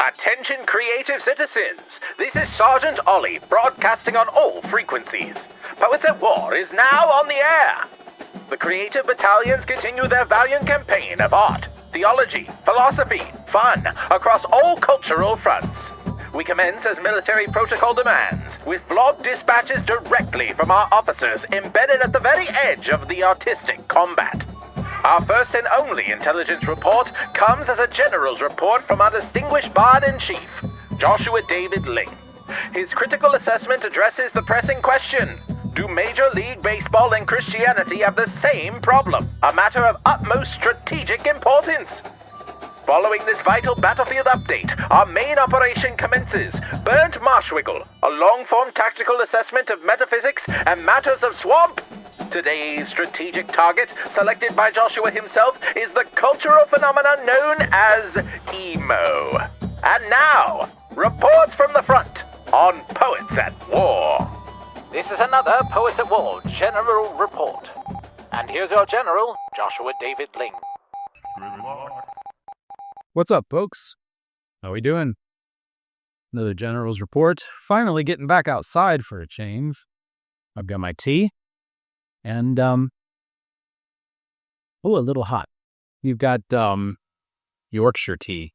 Attention creative citizens, this is Sergeant Ollie broadcasting on all frequencies. Poets at War is now on the air. The creative battalions continue their valiant campaign of art, theology, philosophy, fun, across all cultural fronts. We commence as military protocol demands, with blog dispatches directly from our officers embedded at the very edge of the artistic combat. Our first and only intelligence report comes as a general's report from our distinguished Bard-in-Chief, Joshua David Ling. His critical assessment addresses the pressing question: do Major League Baseball and Christianity have the same problem? A matter of utmost strategic importance. Following this vital battlefield update, our main operation commences. Burnt Marshwiggle, a long-form tactical assessment of metaphysics and matters of swamp. Today's strategic target, selected by Joshua himself, is the cultural phenomenon known as emo. And now, reports from the front on Poets at War. This is another Poets at War General Report. And here's your General, Joshua David Ling. What's up, folks? How we doing? Another General's Report. Finally getting back outside for a change. I've got my tea. And, a little hot. You've got, Yorkshire tea.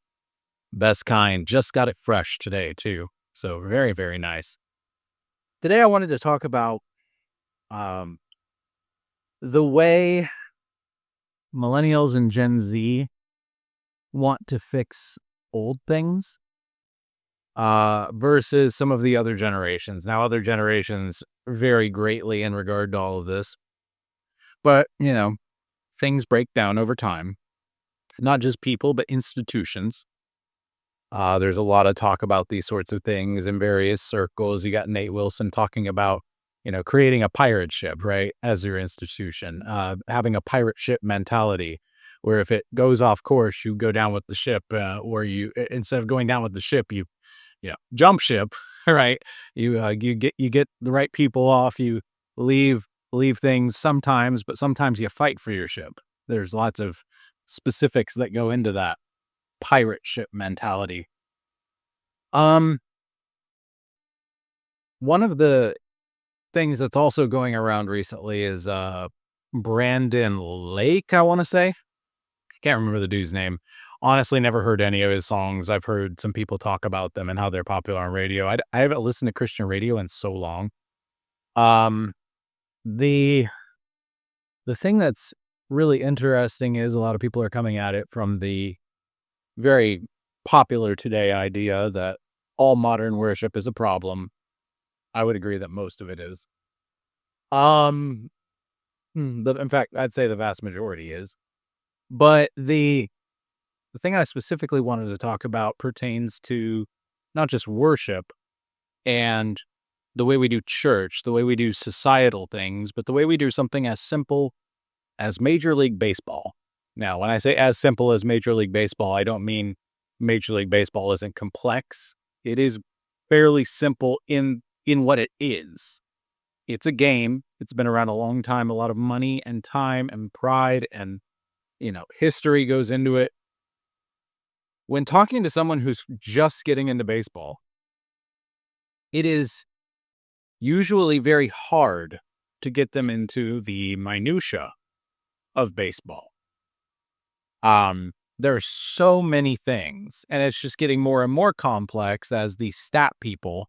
Best kind. Just got it fresh today, too. So very, very nice. Today I wanted to talk about, the way millennials and Gen Z want to fix old things, versus some of the other generations. Now, other generations vary greatly in regard to all of this. But, things break down over time. Not just people, but institutions. There's a lot of talk about these sorts of things in various circles. You got Nate Wilson talking about, creating a pirate ship, right, as your institution. Having a pirate ship mentality, where if it goes off course, you go down with the ship, or you, instead of going down with the ship, you jump ship, right? You get the right people off. You leave things sometimes, but sometimes you fight for your ship. There's lots of specifics that go into that pirate ship mentality. One of the things that's also going around recently is Brandon Lake, I want to say. Can't remember the dude's name. Honestly, never heard any of his songs. I've heard some people talk about them and how they're popular on radio. I haven't listened to Christian radio in so long. The thing that's really interesting is a lot of people are coming at it from the very popular today idea that all modern worship is a problem. I would agree that most of it is. In fact, I'd say the vast majority is. But the thing I specifically wanted to talk about pertains to not just worship and the way we do church, the way we do societal things, but the way we do something as simple as Major League Baseball. Now, when I say as simple as Major League Baseball, I don't mean Major League Baseball isn't complex. It is fairly simple in what it is. It's a game. It's been around a long time. A lot of money and time and pride and, history goes into it. When talking to someone who's just getting into baseball, it is usually very hard to get them into the minutia of baseball. There are so many things, and it's just getting more and more complex as the stat people,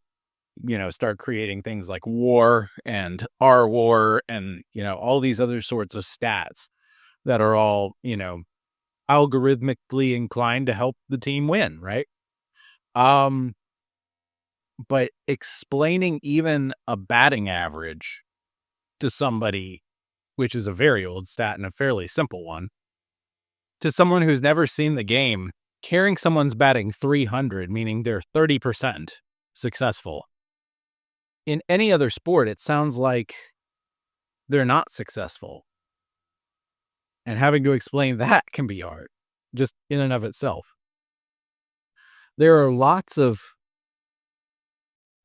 start creating things like WAR and R-WAR and, all these other sorts of stats that are all, algorithmically inclined to help the team win, right? But explaining even a batting average to somebody, which is a very old stat and a fairly simple one, to someone who's never seen the game, carrying someone's batting 300, meaning they're 30% successful. In any other sport, it sounds like they're not successful. And having to explain that can be hard, just in and of itself. There are lots of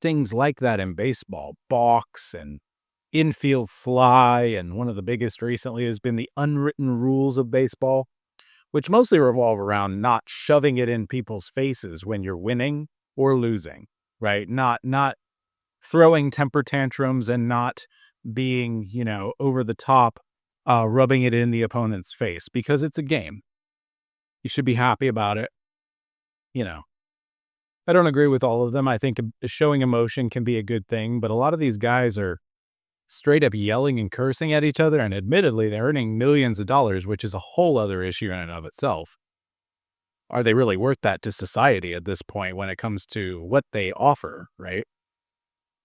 things like that in baseball, balks and infield fly, and one of the biggest recently has been the unwritten rules of baseball, which mostly revolve around not shoving it in people's faces when you're winning or losing, right? Not throwing temper tantrums and not being, over the top, rubbing it in the opponent's face because it's a game. You should be happy about it. I don't agree with all of them. I think showing emotion can be a good thing, but a lot of these guys are straight up yelling and cursing at each other, and admittedly, they're earning millions of dollars, which is a whole other issue in and of itself. Are they really worth that to society at this point when it comes to what they offer, right?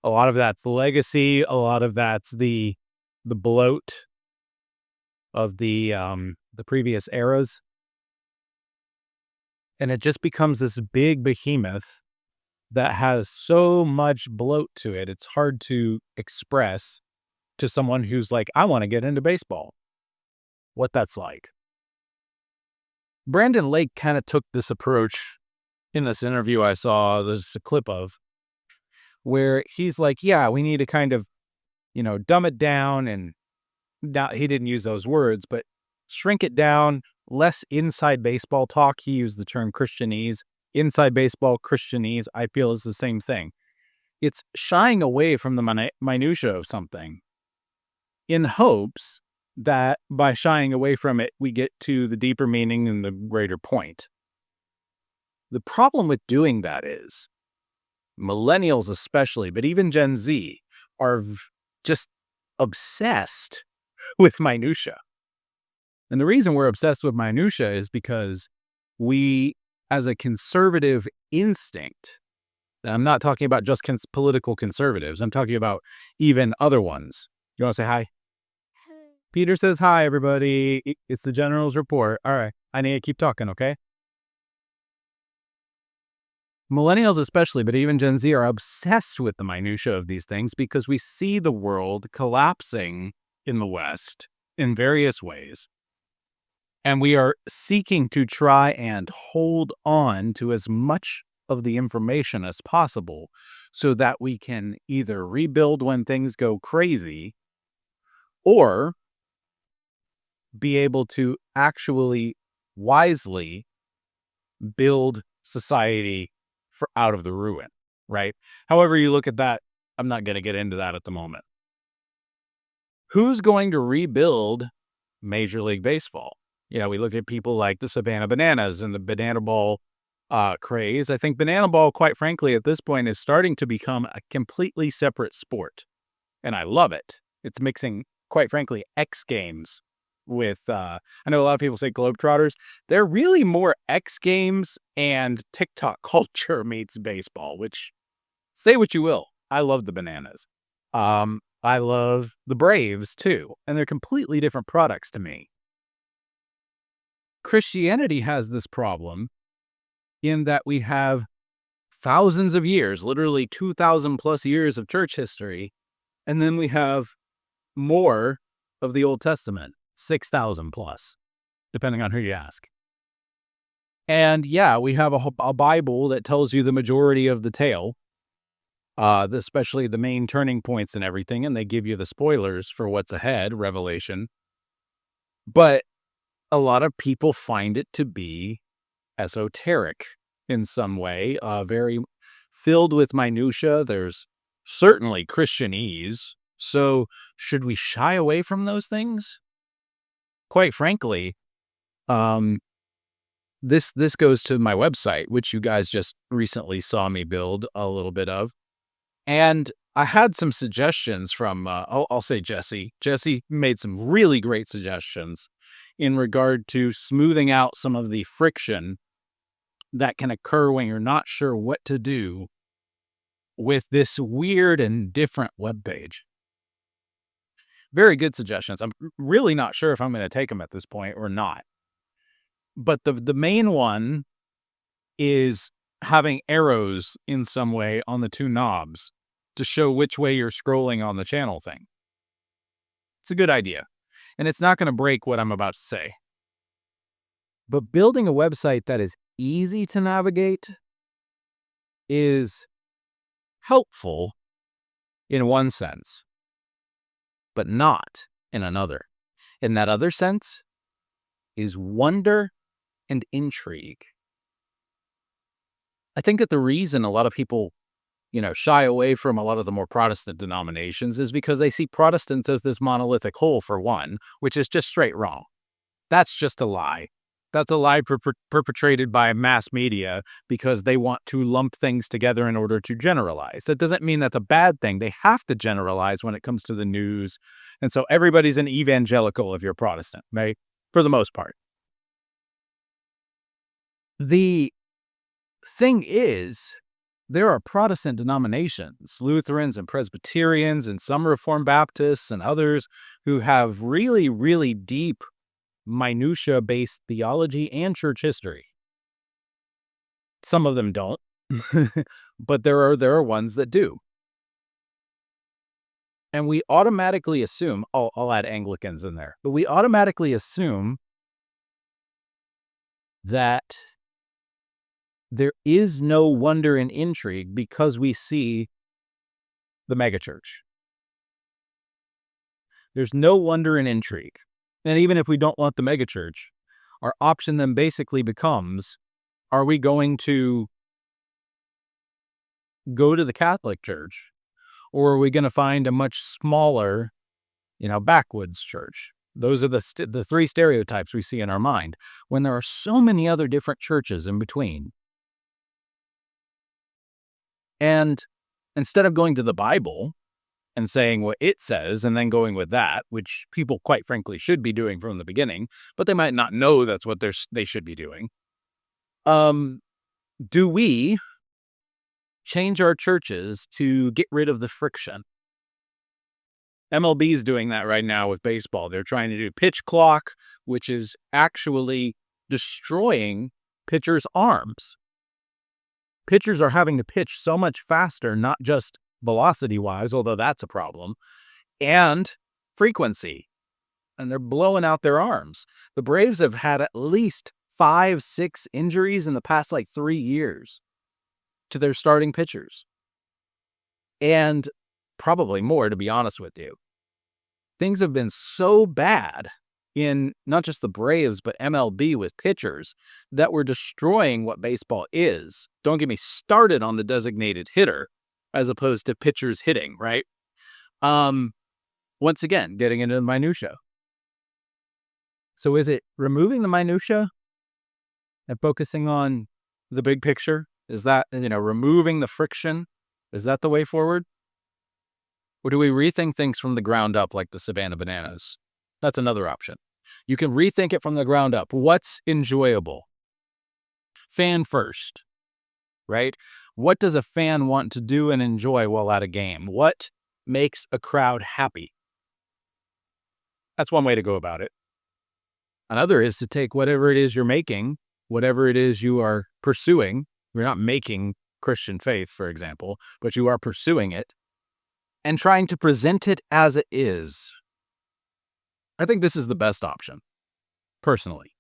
A lot of that's legacy. A lot of that's the bloat of the previous eras. And it just becomes this big behemoth that has so much bloat to it. It's hard to express to someone who's like, I want to get into baseball, what that's like. Brandon Lake kind of took this approach in this interview I saw, there's a clip of, where he's like, yeah, we need to kind of, dumb it down. And not, he didn't use those words, but shrink it down, less inside baseball talk. He used the term Christianese. Inside baseball, Christianese, I feel is the same thing. It's shying away from the minutia of something in hopes that by shying away from it, we get to the deeper meaning and the greater point. The problem with doing that is millennials especially, but even Gen Z, are just obsessed with minutia. And the reason we're obsessed with minutia is because we, as a conservative instinct, I'm not talking about just political conservatives, I'm talking about even other ones. You want to say hi? Peter says hi, everybody. It's the General's report. All right, I need to keep talking, okay? Millennials especially, but even Gen Z, are obsessed with the minutia of these things because we see the world collapsing in the West in various ways. And we are seeking to try and hold on to as much of the information as possible so that we can either rebuild when things go crazy or be able to actually wisely build society out of the ruin, right? However you look at that, I'm not going to get into that at the moment. Who's going to rebuild Major League Baseball? We look at people like the Savannah Bananas and the Banana Ball craze. I think Banana Ball, quite frankly, at this point is starting to become a completely separate sport. And I love it. It's mixing, quite frankly, X Games with, I know a lot of people say Globetrotters. They're really more X Games and TikTok culture meets baseball, which, say what you will, I love the Bananas. I love the Braves too, and they're completely different products to me. Christianity has this problem in that we have thousands of years, literally 2,000 plus years of church history, and then we have more of the Old Testament, 6,000 plus, depending on who you ask. And yeah, we have a Bible that tells you the majority of the tale, especially the main turning points and everything, and they give you the spoilers for what's ahead, Revelation. But a lot of people find it to be esoteric in some way, very filled with minutia. There's certainly Christianese. So should we shy away from those things? Quite frankly, this goes to my website, which you guys just recently saw me build a little bit of. And I had some suggestions from, I'll say Jesse. Jesse made some really great suggestions in regard to smoothing out some of the friction that can occur when you're not sure what to do with this weird and different webpage. Very good suggestions. I'm really not sure if I'm going to take them at this point or not. But the main one is having arrows in some way on the two knobs to show which way you're scrolling on the channel thing. It's a good idea. And it's not going to break what I'm about to say. But building a website that is easy to navigate is helpful in one sense, but not in another. In that other sense is wonder and intrigue. I think that the reason a lot of people, shy away from a lot of the more Protestant denominations is because they see Protestants as this monolithic whole, for one, which is just straight wrong. That's just a lie. That's a lie perpetrated by mass media because they want to lump things together in order to generalize. That doesn't mean that's a bad thing. They have to generalize when it comes to the news. And so everybody's an evangelical if you're Protestant, right? For the most part. The thing is, there are Protestant denominations, Lutherans and Presbyterians and some Reformed Baptists and others who have really, really deep minutia-based theology and church history. Some of them don't, but there are ones that do. And we automatically assume, I'll add Anglicans in there, but we automatically assume that there is no wonder and intrigue because we see the megachurch. There's no wonder and intrigue. And even if we don't want the megachurch, our option then basically becomes, are we going to go to the Catholic Church, or are we going to find a much smaller, backwoods church? Those are the three stereotypes we see in our mind when there are so many other different churches in between. And instead of going to the Bible and saying what it says and then going with that, which people quite frankly should be doing from the beginning, but they might not know that's what they should be doing, do we change our churches to get rid of the friction? MLB is doing that right now with baseball. They're trying to do pitch clock, which is actually destroying pitchers' arms. Pitchers are having to pitch so much faster, not just velocity-wise, although that's a problem, and frequency. And they're blowing out their arms. The Braves have had at least 5-6 injuries in the past 3 years to their starting pitchers. And probably more, to be honest with you. Things have been so bad in not just the Braves, but MLB with pitchers that we're destroying what baseball is. Don't get me started on the designated hitter as opposed to pitchers hitting, right? Once again, getting into the minutia. So is it removing the minutia and focusing on the big picture? Is that, removing the friction? Is that the way forward? Or do we rethink things from the ground up like the Savannah Bananas? That's another option. You can rethink it from the ground up. What's enjoyable? Fan first, right? What does a fan want to do and enjoy while at a game? What makes a crowd happy? That's one way to go about it. Another is to take whatever it is you're making, whatever it is you are pursuing. You're not making Christian faith, for example, but you are pursuing it and trying to present it as it is. I think this is the best option, personally.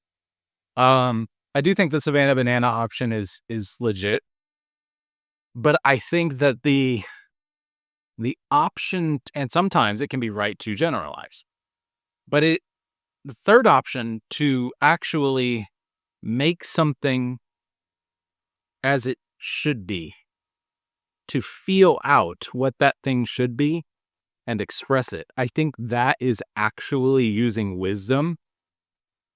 I do think the Savannah Banana option is legit, but I think that the option, and sometimes it can be right to generalize, but the third option to actually make something as it should be, to feel out what that thing should be and express it. I think that is actually using wisdom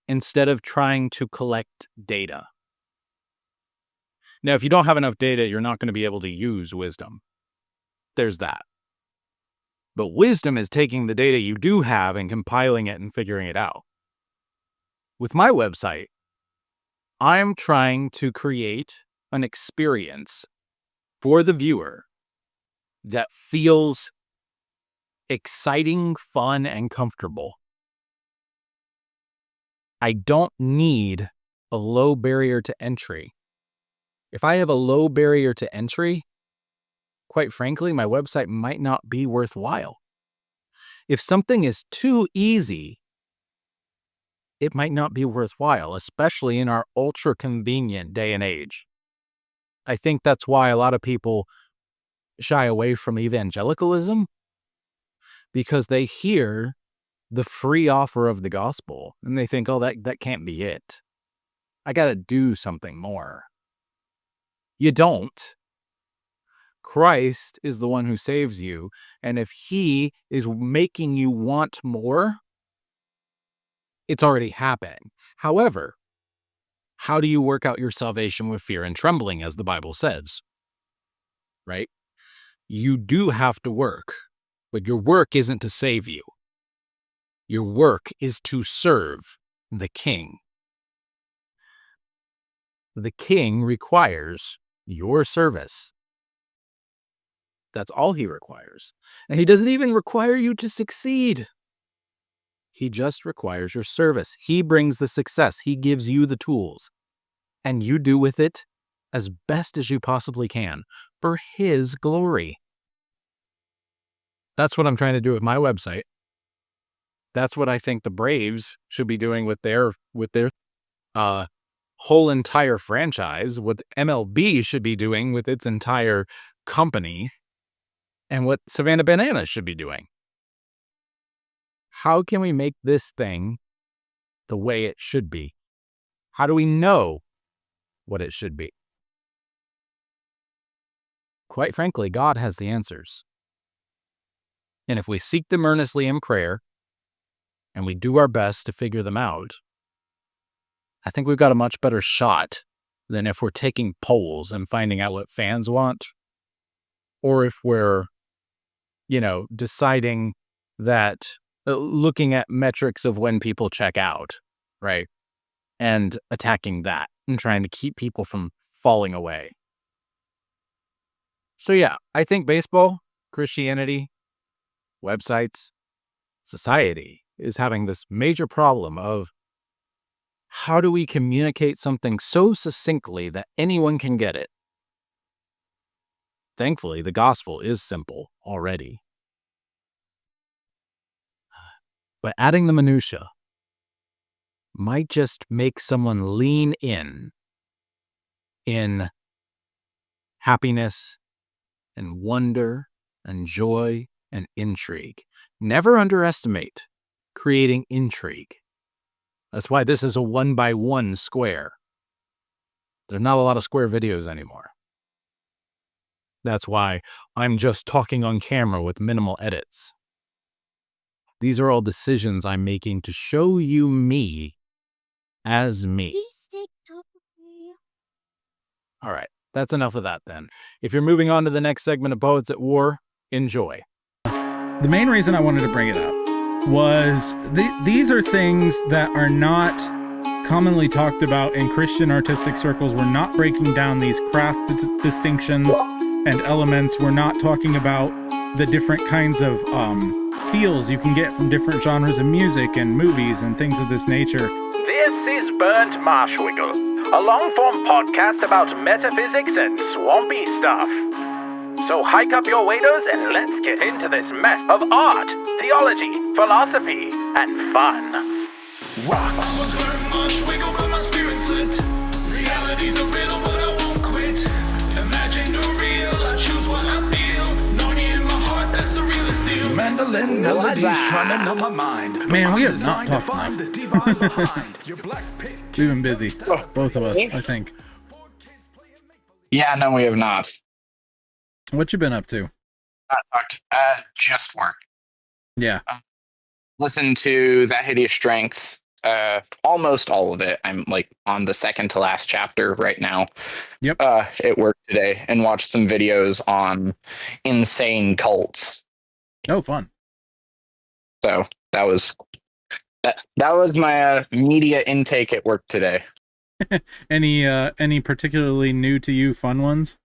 instead of trying to collect data. Now, if you don't have enough data, you're not going to be able to use wisdom. There's that. But wisdom is taking the data you do have and compiling it and figuring it out. With my website, I'm trying to create an experience for the viewer that feels exciting, fun, and comfortable. I don't need a low barrier to entry. If I have a low barrier to entry, quite frankly, my website might not be worthwhile. If something is too easy, it might not be worthwhile, especially in our ultra convenient day and age. I think that's why a lot of people shy away from evangelicalism, because they hear the free offer of the gospel and they think, oh, that can't be it. I got to do something more. You don't. Christ is the one who saves you, and if he is making you want more, it's already happening. However, how do you work out your salvation with fear and trembling, as the Bible says? Right? You do have to work, but your work isn't to save you. Your work is to serve the King. The King requires your service. That's all he requires. And he doesn't even require you to succeed. He just requires your service. He brings the success. He gives you the tools. And you do with it as best as you possibly can for his glory. That's what I'm trying to do with my website. That's what I think the Braves should be doing with their whole entire franchise, what MLB should be doing with its entire company, and what Savannah Bananas should be doing. How can we make this thing the way it should be? How do we know what it should be? Quite frankly, God has the answers. And if we seek them earnestly in prayer, and we do our best to figure them out, I think we've got a much better shot than if we're taking polls and finding out what fans want, or if we're, deciding that, looking at metrics of when people check out, right? And attacking that and trying to keep people from falling away. So yeah, I think baseball, Christianity, websites, society is having this major problem of how do we communicate something so succinctly that anyone can get it? Thankfully, the gospel is simple already. But adding the minutia might just make someone lean in happiness and wonder and joy and intrigue. Never underestimate creating intrigue. That's why this is a 1x1 square. There's not a lot of square videos anymore. That's why I'm just talking on camera with minimal edits. These are all decisions I'm making to show you me as me. All right, that's enough of that then. If you're moving on to the next segment of Poets at War, enjoy. The main reason I wanted to bring it up was these are things that are not commonly talked about in Christian artistic circles. We're not breaking down these craft distinctions and elements. We're not talking about the different kinds of feels you can get from different genres of music and movies and things of this nature. This is Burnt Marshwiggle, a long-form podcast about metaphysics and swampy stuff. So hike up your waders and let's get into this mess of art, theology, philosophy, and fun. Rocks. Marshwiggle, but my spirit's lit. Reality's a riddle, but I won't quit. Imagine or real, I choose what I feel. Noni in my heart, that's the realest deal. Mandolin melodies trying to numb my mind. Man, we have not talked enough. We've been busy, both of us, I think. Yeah, no, we have not. What you been up to? Just work. Yeah. Listen to That Hideous Strength. Almost all of it. I'm like on the second to last chapter right now. Yep. At work today, and watched some videos on insane cults. Oh, fun. So that was my media intake at work today. Any particularly new to you fun ones?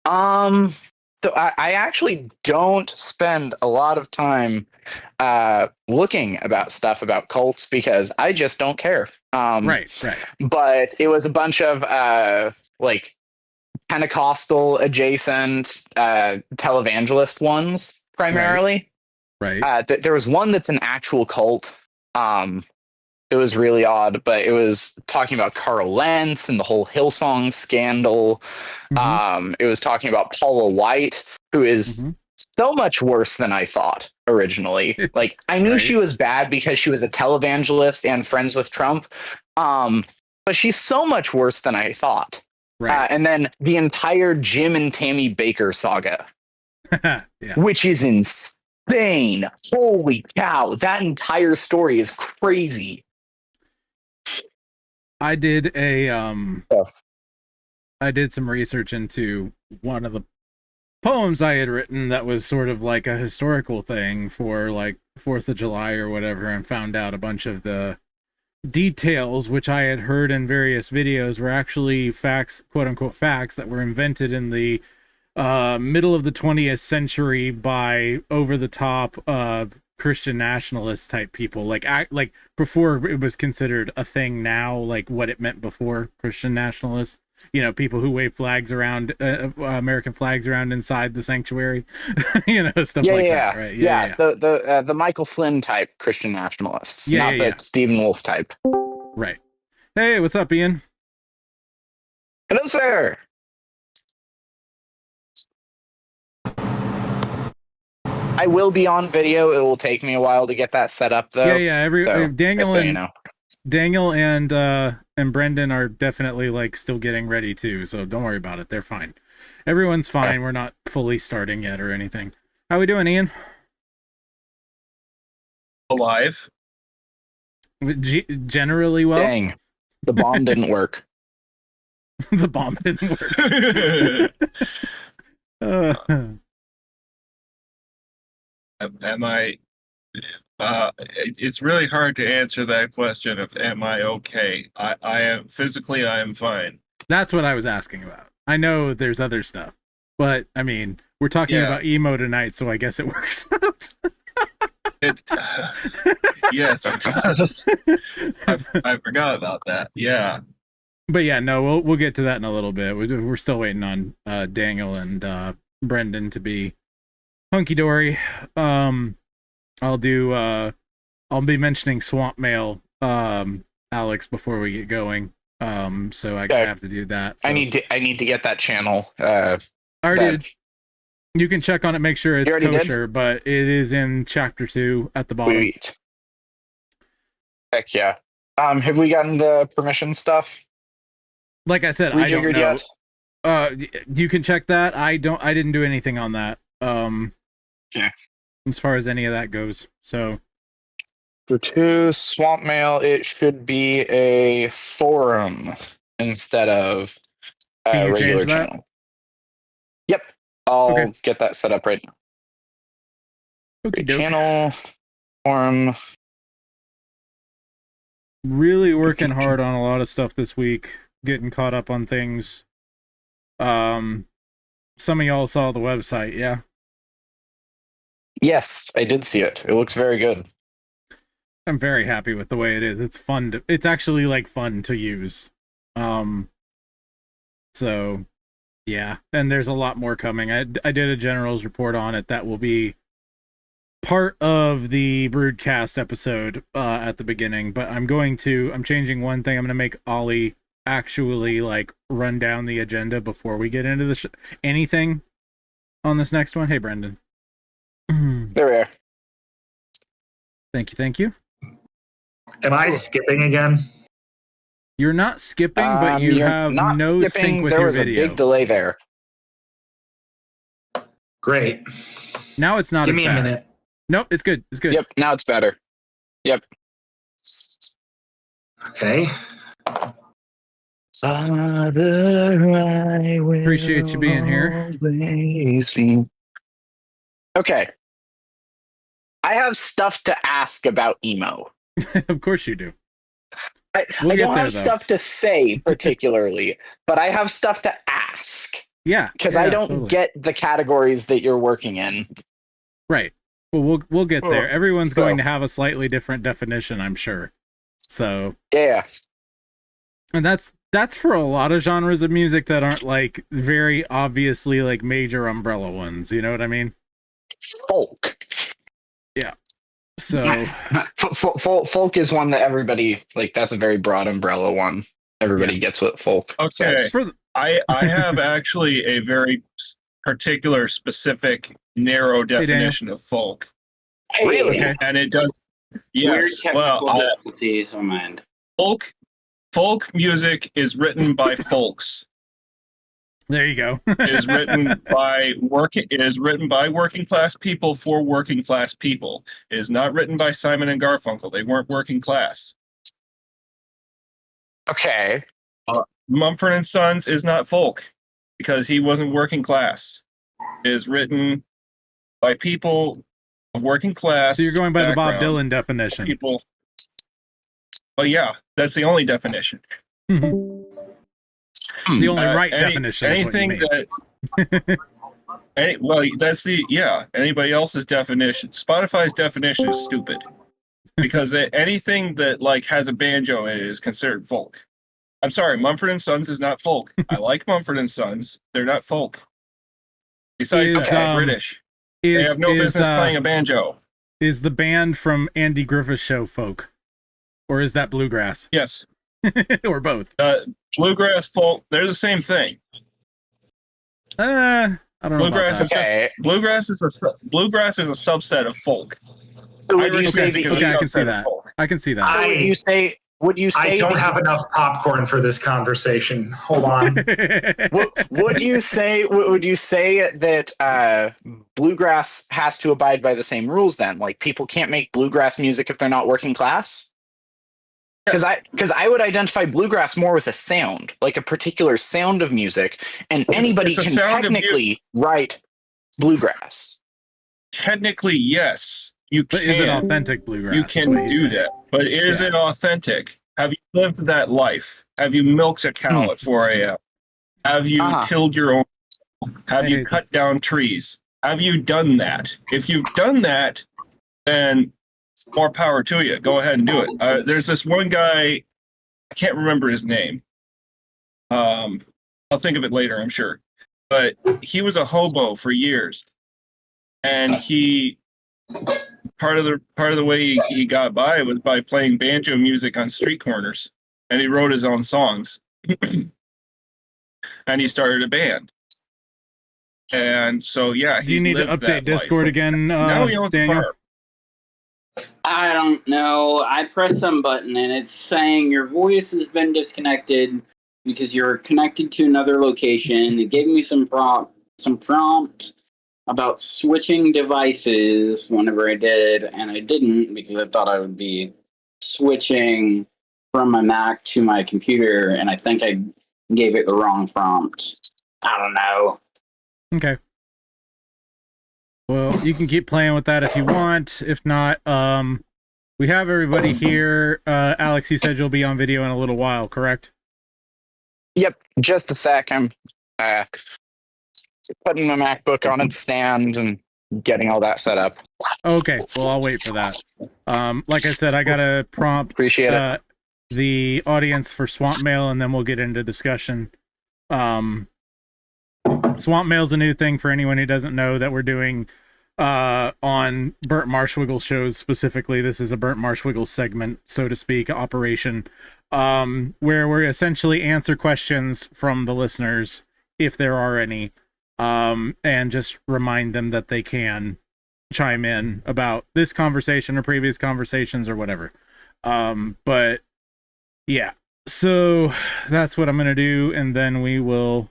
So I actually don't spend a lot of time looking about stuff about cults because I just don't care. Right. But it was a bunch of like Pentecostal adjacent televangelist ones primarily. Right. There was one that's an actual cult. It was really odd, but it was talking about Carl Lentz and the whole Hillsong scandal. Mm-hmm. It was talking about Paula White, who is so much worse than I thought originally. Like, I knew Right. she was bad because she was a televangelist and friends with Trump. but she's so much worse than I thought. Right. And then the entire Jim and Tammy Baker saga, Yeah. which is insane. Holy cow. That entire story is crazy. I did I did some research into one of the poems I had written that was sort of like a historical thing for like 4th of July or whatever, and found out a bunch of the details which I had heard in various videos were actually facts, quote unquote facts, that were invented in the middle of the 20th century by over the top Christian nationalist type people, like before it was considered a thing now, like what it meant before Christian nationalists. You know, people who wave flags around, American flags around inside the sanctuary, you know, stuff like that, right? Yeah. The Michael Flynn type Christian nationalists, not the Stephen Wolf type. Right. Hey, what's up, Ian? Hello, sir. I will be on video. It will take me a while to get that set up, though. Yeah. Daniel and Brendan are definitely like still getting ready too, so don't worry about it. They're fine. Everyone's fine. Okay. We're not fully starting yet or anything. How we doing, Ian? Alive. Generally well. Dang, the bomb didn't work. The bomb didn't work. Am I? It's really hard to answer that question of am I okay? I am physically, I am fine. That's what I was asking about. I know there's other stuff, but I mean, we're talking about emo tonight, so I guess it works out. Yes, it does. I forgot about that. Yeah. But yeah, no, we'll get to that in a little bit. We're still waiting on Daniel and Brendan to be hunky dory. I'll be mentioning Swamp Mail, Alex, before we get going. So I have to do that. So. I need to get that channel. I already did. You can check on it, make sure it's kosher, but it is in chapter 2 at the bottom. Sweet. Heck yeah. Have we gotten the permission stuff? Like I said, I don't know. Yet? You can check that. I didn't do anything on that. Yeah. As far as any of that goes. So for 2 Swamp Mail, it should be a forum instead of a regular channel. Yep. I'll get that set up right now. Channel, forum. Really working hard on a lot of stuff this week, getting caught up on things. Some of y'all saw the website, yeah? Yes, I did see it. It looks very good. I'm very happy with the way it is. It's fun it's actually like fun to use. So yeah, and there's a lot more coming. I did a general's report on it that will be part of the Broodcast episode at the beginning, but I'm changing one thing. I'm going to make Ollie actually like run down the agenda before we get into the anything on this next one. Hey, Brendan. There we are. Thank you. Am I skipping again? You're not skipping, but you have no sync with your video. There was a big delay there. Great. Now it's not Give as me bad. a minute. Nope, it's good. It's good. Yep, now it's better. Yep. Okay. Father, I will appreciate you being here. Be. Okay. I have stuff to ask about emo. Of course you do. I don't have stuff to say particularly, but I have stuff to ask. Yeah. Because I don't get the categories that you're working in. Right. Well, we'll get there. Everyone's going to have a slightly different definition, I'm sure. So yeah. And that's for a lot of genres of music that aren't like very obviously like major umbrella ones. You know what I mean? Folk. Yeah. So folk is one that everybody like. That's a very broad umbrella one. Everybody gets what folk. Okay. I have actually a very particular, specific, narrow definition of folk. Really? Okay. And it does. Yes. Well, difficulties on mind. Folk folk music is written by folks. There you go. It is written by working class people for working class people. It is not written by Simon and Garfunkel. They weren't working class. Okay. Mumford and Sons is not folk because he wasn't working class. It is written by people of working class. So you're going by the Bob background. Dylan definition. People. Well, yeah, that's the only definition. The only right definition. Anything that. That's anybody else's definition. Spotify's definition is stupid because anything that like has a banjo in it is considered folk. I'm sorry, Mumford and Sons is not folk. I like Mumford and Sons. They're not folk. Besides, they're British. They have no business playing a banjo. Is the band from Andy Griffith's show folk, or is that bluegrass? Yes, or both. Bluegrass, folk, they're the same thing. I don't know. Bluegrass about that. bluegrass is a subset of folk. So would you Irish say music is a Okay, I can see subset of that. folk. I can see that. So would you say I don't that- have enough popcorn for this conversation. Hold on. would you say that bluegrass has to abide by the same rules then? Like people can't make bluegrass music if they're not working class? Because I would identify bluegrass more with a sound, like a particular sound of music, and anybody it's a can sound of technically write bluegrass. Technically, yes, you But can. is it authentic bluegrass? You is can what he's do saying. that, but is it authentic? Have you lived that life? Have you milked a cow at 4 a.m.? Have you tilled your own? Have you cut down trees? Have you done that? If you've done that, then more power to you. Go ahead and do it. There's this one guy, I can't remember his name. I'll think of it later, I'm sure. But he was a hobo for years, and part of the way he got by was by playing banjo music on street corners, and he wrote his own songs, and he started a band. And so, yeah, Do you need to update Discord again, now he owns Daniel? a farm. I don't know. I pressed some button and it's saying your voice has been disconnected because you're connected to another location. It gave me some prompt about switching devices whenever I did, and I didn't because I thought I would be switching from my Mac to my computer, and I think I gave it the wrong prompt. I don't know. Okay. Well, you can keep playing with that if you want. If not, we have everybody here. Alex, you said you'll be on video in a little while, correct? Yep, just a sec. I'm putting my MacBook on its stand and getting all that set up. Okay, well, I'll wait for that. Like I said, I got to prompt Appreciate it. The audience for Swamp Mail, and then we'll get into discussion. Swamp Mail's a new thing for anyone who doesn't know that we're doing on Burnt Marshwiggle shows specifically. This is a Burnt Marshwiggle segment, so to speak, operation, where we essentially answer questions from the listeners, if there are any, and just remind them that they can chime in about this conversation or previous conversations or whatever. But yeah, so that's what I'm going to do, and then we will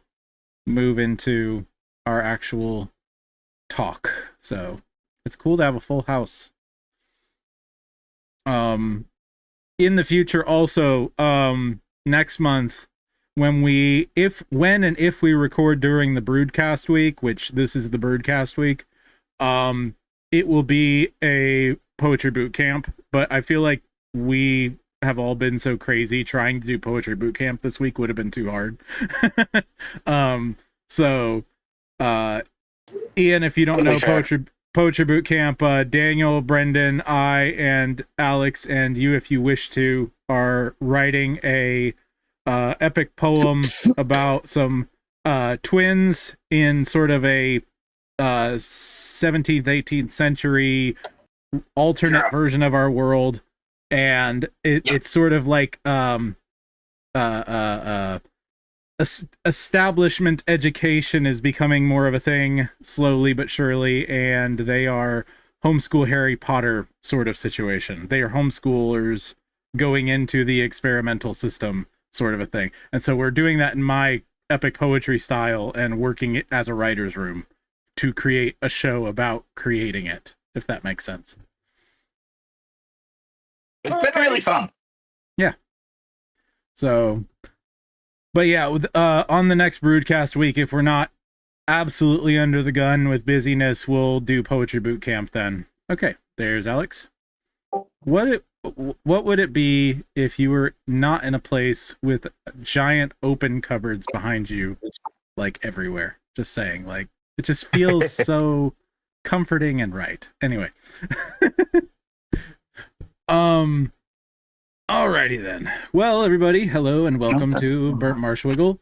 move into our actual talk. So it's cool to have a full house. In the future also, next month, when we record during the Broodcast week, which this is the Broodcast week, it will be a poetry boot camp, but I feel like we have all been so crazy trying to do poetry boot camp this week would have been too hard. So Ian, if you don't know poetry boot camp, Daniel, Brendan, I, and Alex, and you, if you wish to, are writing a epic poem about some twins in sort of a 17th 18th century alternate version of our world, and it's sort of like establishment education is becoming more of a thing slowly but surely, and they are homeschool Harry Potter sort of situation. They are homeschoolers going into the experimental system, sort of a thing. And so we're doing that in my epic poetry style and working it as a writer's room to create a show about creating it, if that makes sense. It's been really fun. Yeah. So, but yeah, on the next Broodcast week, if we're not absolutely under the gun with busyness, we'll do Poetry Boot Camp then. Okay, there's Alex. What would it be if you were not in a place with giant open cupboards behind you, like everywhere? Just saying, like, it just feels so comforting and right. Anyway. Alrighty then. Well, everybody, hello and welcome to Burnt Marshwiggle.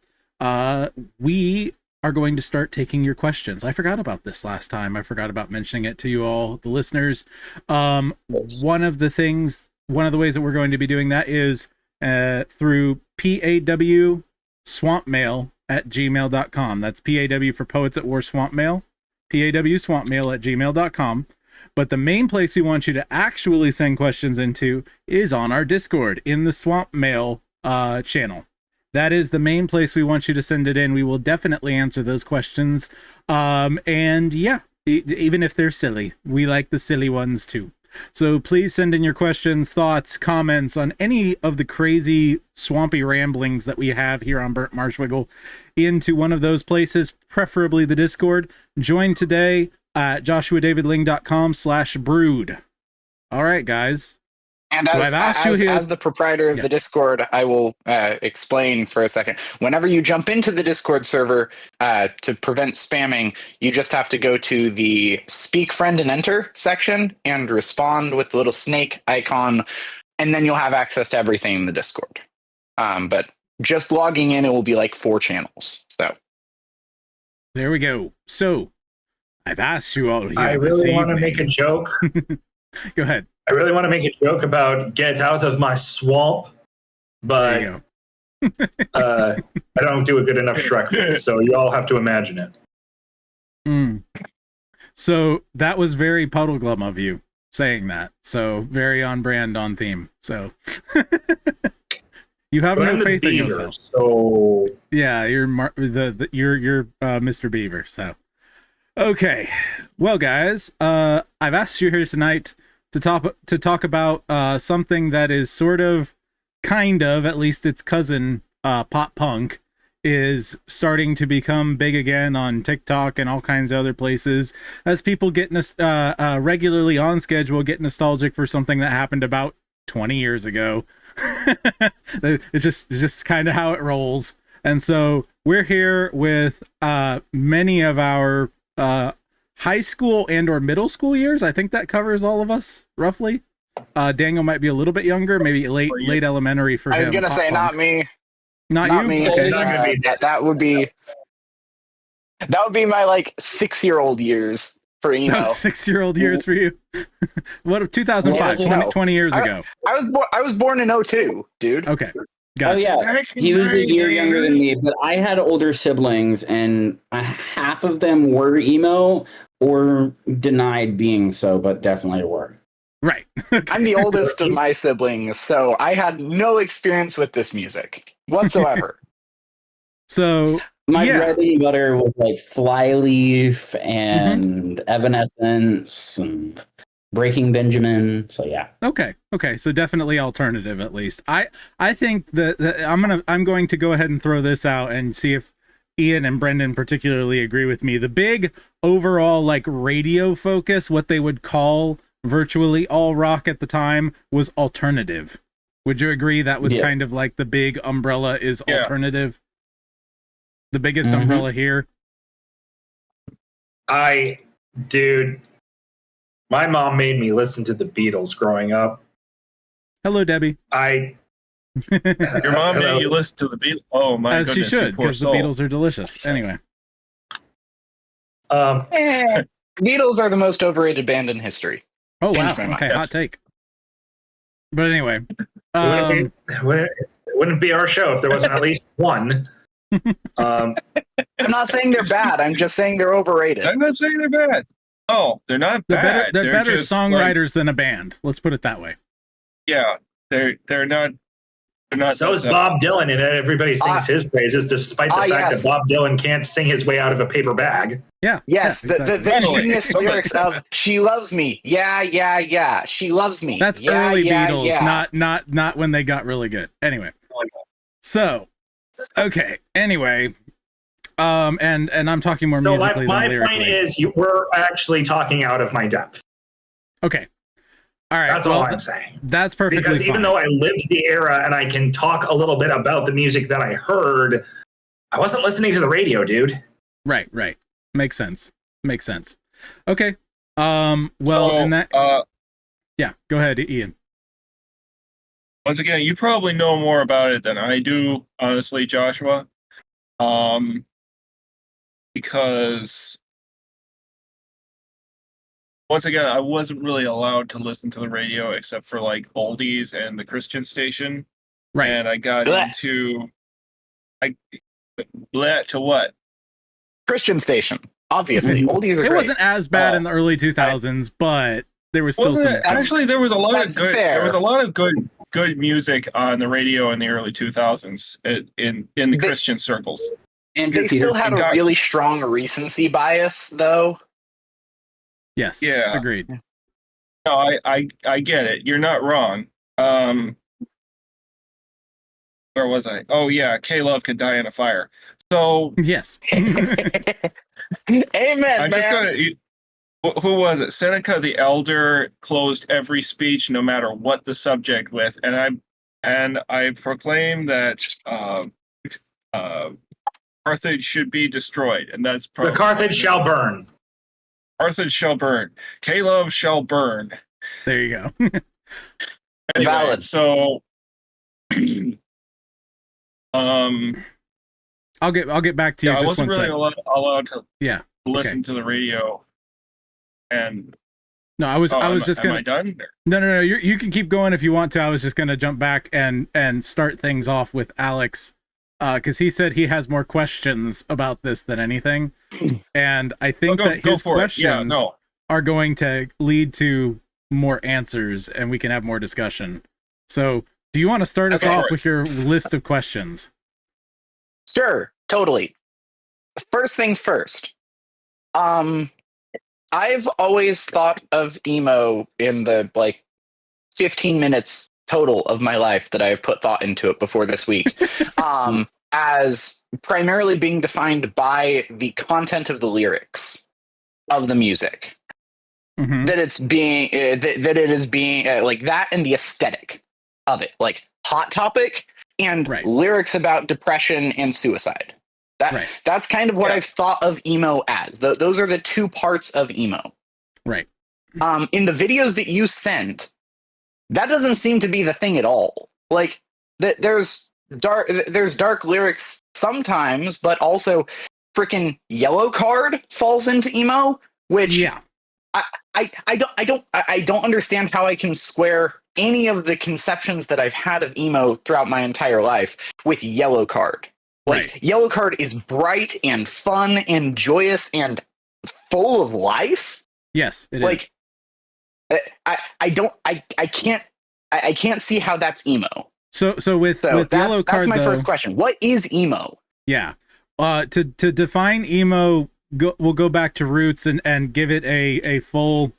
We are going to start taking your questions. I forgot about this last time. I forgot about mentioning it to you all, the listeners. One of the ways that we're going to be doing that is through PAW swampmail at gmail.com. That's PAW for Poets at War Swamp Mail. PAW swampmail at gmail.com. But the main place we want you to actually send questions into is on our Discord in the Swamp Mail channel. That is the main place we want you to send it in. We will definitely answer those questions. And yeah, even if they're silly, we like the silly ones too. So please send in your questions, thoughts, comments on any of the crazy swampy ramblings that we have here on Burnt Marshwiggle into one of those places, preferably the Discord. Join today at joshuadavidling.com/brood. All right, guys. And so as the proprietor of the Discord, I will explain for a second. Whenever you jump into the Discord server, to prevent spamming, you just have to go to the Speak Friend and Enter section and respond with the little snake icon, and then you'll have access to everything in the Discord. But just logging in, it will be like 4 channels. So there we go. So I've asked you all here. I really want to make a joke. Go ahead. I really want to make a joke about get out of my swamp, but I don't do a good enough Shrek voice, so you all have to imagine it. So that was very Puddleglum of you saying that. So very on brand, on theme. So you have no faith in yourself. So yeah, you're you're Mr. Beaver. So okay, well, guys, I've asked you here tonight to talk about something that is sort of, kind of, at least its cousin, pop punk, is starting to become big again on TikTok and all kinds of other places as people get regularly on schedule get nostalgic for something that happened about 20 years ago. It's just kind of how it rolls. And so we're here with many of our high school and or middle school years. I think that covers all of us roughly. Daniel might be a little bit younger, maybe late elementary for him. I was gonna say not me. Not you. Me. Okay. That would be my like 6-year-old years for emo. 6-year-old years for you. What 2005? 20 years ago. I was born in 2002, dude. Okay. Gotcha. Oh yeah, he was a year younger than me, but I had older siblings, and half of them were emo or denied being so, but definitely were. Right. I'm the oldest of my siblings, so I had no experience with this music whatsoever. So my bread and butter was like Flyleaf and Evanescence and Breaking Benjamin. So yeah. Okay. So definitely alternative, at least. I think that I'm going to go ahead and throw this out and see if Ian and Brendan particularly agree with me. The big overall like radio focus, what they would call virtually all rock at the time, was alternative. Would you agree that was kind of like the big umbrella is alternative? The biggest umbrella here? Dude, my mom made me listen to the Beatles growing up. Hello, Debbie. Your mom made you listen to the Beatles? Oh, my goodness. As she should, because the Beatles are delicious. Anyway. Beatles are the most overrated band in history. Oh, wow. Okay, hot take. But anyway. It wouldn't be our show if there wasn't at least one. I'm not saying they're bad. I'm just saying they're overrated. I'm not saying they're bad. Oh, they're not bad. They're better songwriters than a band. Let's put it that way. Yeah, they're not So is Bob Dylan, and everybody sings his praises, despite the fact that Bob Dylan can't sing his way out of a paper bag. Yeah. Yes, yeah, exactly. the genius lyrics of "She loves me." Yeah, yeah, yeah. She loves me. That's early Beatles, not when they got really good. Anyway. So, okay. Anyway, and I'm talking more musically my than lyrically. point is, we're actually talking out of my depth. Okay. All right. That's all I'm saying. That's perfectly fine. Because even though I lived the era and I can talk a little bit about the music that I heard, I wasn't listening to the radio, dude. Right. Makes sense. Okay. Yeah, go ahead, Ian. Once again, you probably know more about it than I do, honestly, Joshua. Because once again, I wasn't really allowed to listen to the radio except for like oldies and the Christian station. Right. And I got into to what? Christian station. Obviously. Oldies are great. It wasn't as bad in the early 2000s, but there was still some. Actually, there was a lot of good. There was a lot of good music on the radio in the early 2000s in the Christian circles. And they still had a really strong recency bias, though. Yes. Yeah. Agreed. No, I get it. You're not wrong. Where was I? Oh yeah, K-Love could die in a fire. So yes. Amen. I'm just gonna. Who was it? Seneca the Elder closed every speech, no matter what the subject, with, and I proclaim that Carthage should be destroyed, and that's the Carthage shall burn. Carthage shall burn. K-Love shall burn. There you go. Anyway, valid. So, I'll get back to you. I just wasn't really allowed to listen to the radio. And no, I was just gonna. Am I done? No. You can keep going if you want to. I was just gonna jump back and start things off with Alex, because he said he has more questions about this than anything, and I think that his questions are going to lead to more answers, and we can have more discussion. So, do you want to start us off with your list of questions? Sure, totally. First things first. I've always thought of emo in the 15 minutes total of my life that I've put thought into it before this week, as primarily being defined by the content of the lyrics of the music. Mm-hmm. That it's being that it is being like that, and the aesthetic of it, like Hot Topic and lyrics about depression and suicide. That's kind of what I've thought of emo as. Those are the two parts of emo. Right. In the videos that you sent, that doesn't seem to be the thing at all. Like there's dark lyrics sometimes, but also freaking Yellow Card falls into emo, which I don't understand how I can square any of the conceptions that I've had of emo throughout my entire life with Yellow Card. Yellow Card is bright and fun and joyous and full of life. Yes, it is. I can't see how that's emo. So with Yellow Card, that's my first question. What is emo? Yeah. To define emo, we'll go back to roots and give it a full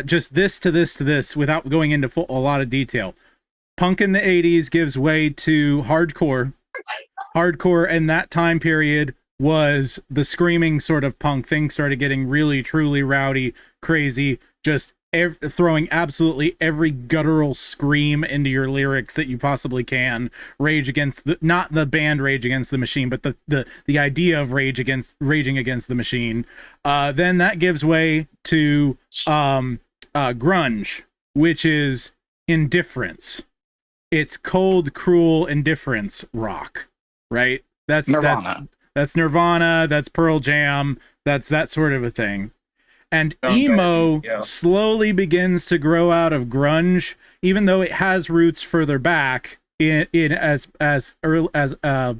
just this to this to this without going into a lot of detail. Punk in the 80s gives way to hardcore. Hardcore in that time period was the screaming sort of punk. Things started getting really, truly rowdy, crazy, just throwing absolutely every guttural scream into your lyrics that you possibly can. Rage Against not the band Rage Against the Machine, but the idea of raging against the machine. Then that gives way to grunge, which is indifference. It's cold, cruel indifference rock. Right? That's Nirvana. That's Nirvana, that's Pearl Jam, that's that sort of a thing. And emo slowly begins to grow out of grunge, even though it has roots further back in as early as the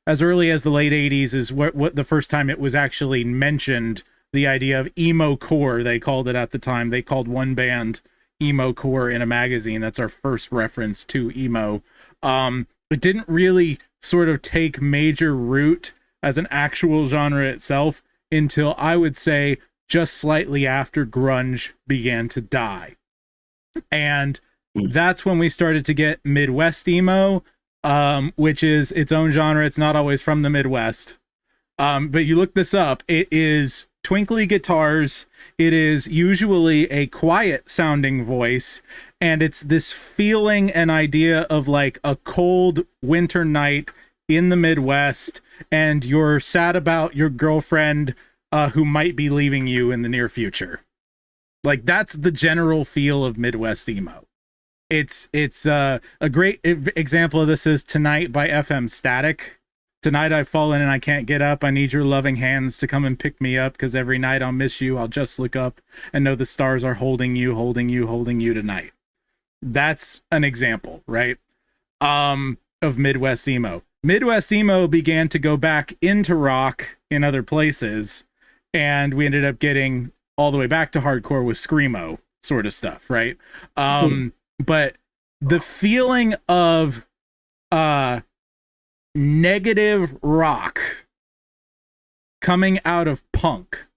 late 80s is what the first time it was actually mentioned, the idea of emo core, they called it at the time. They called one band emo core in a magazine. That's our first reference to emo. It didn't really sort of take major root as an actual genre itself until I would say just slightly after grunge began to die. And that's when we started to get Midwest emo, which is its own genre. It's not always from the Midwest. But you look this up, it is twinkly guitars. It is usually a quiet sounding voice. And it's this feeling and idea of like a cold winter night in the Midwest. And you're sad about your girlfriend who might be leaving you in the near future. Like, that's the general feel of Midwest emo. It's a great example of this is Tonight by FM Static. Tonight I've fallen and I can't get up. I need your loving hands to come and pick me up, because every night I'll miss you. I'll just look up and know the stars are holding you, holding you, holding you tonight. That's an example, right? Of Midwest emo. Midwest emo began to go back into rock in other places, and we ended up getting all the way back to hardcore with screamo sort of stuff, right? But the feeling of negative rock coming out of punk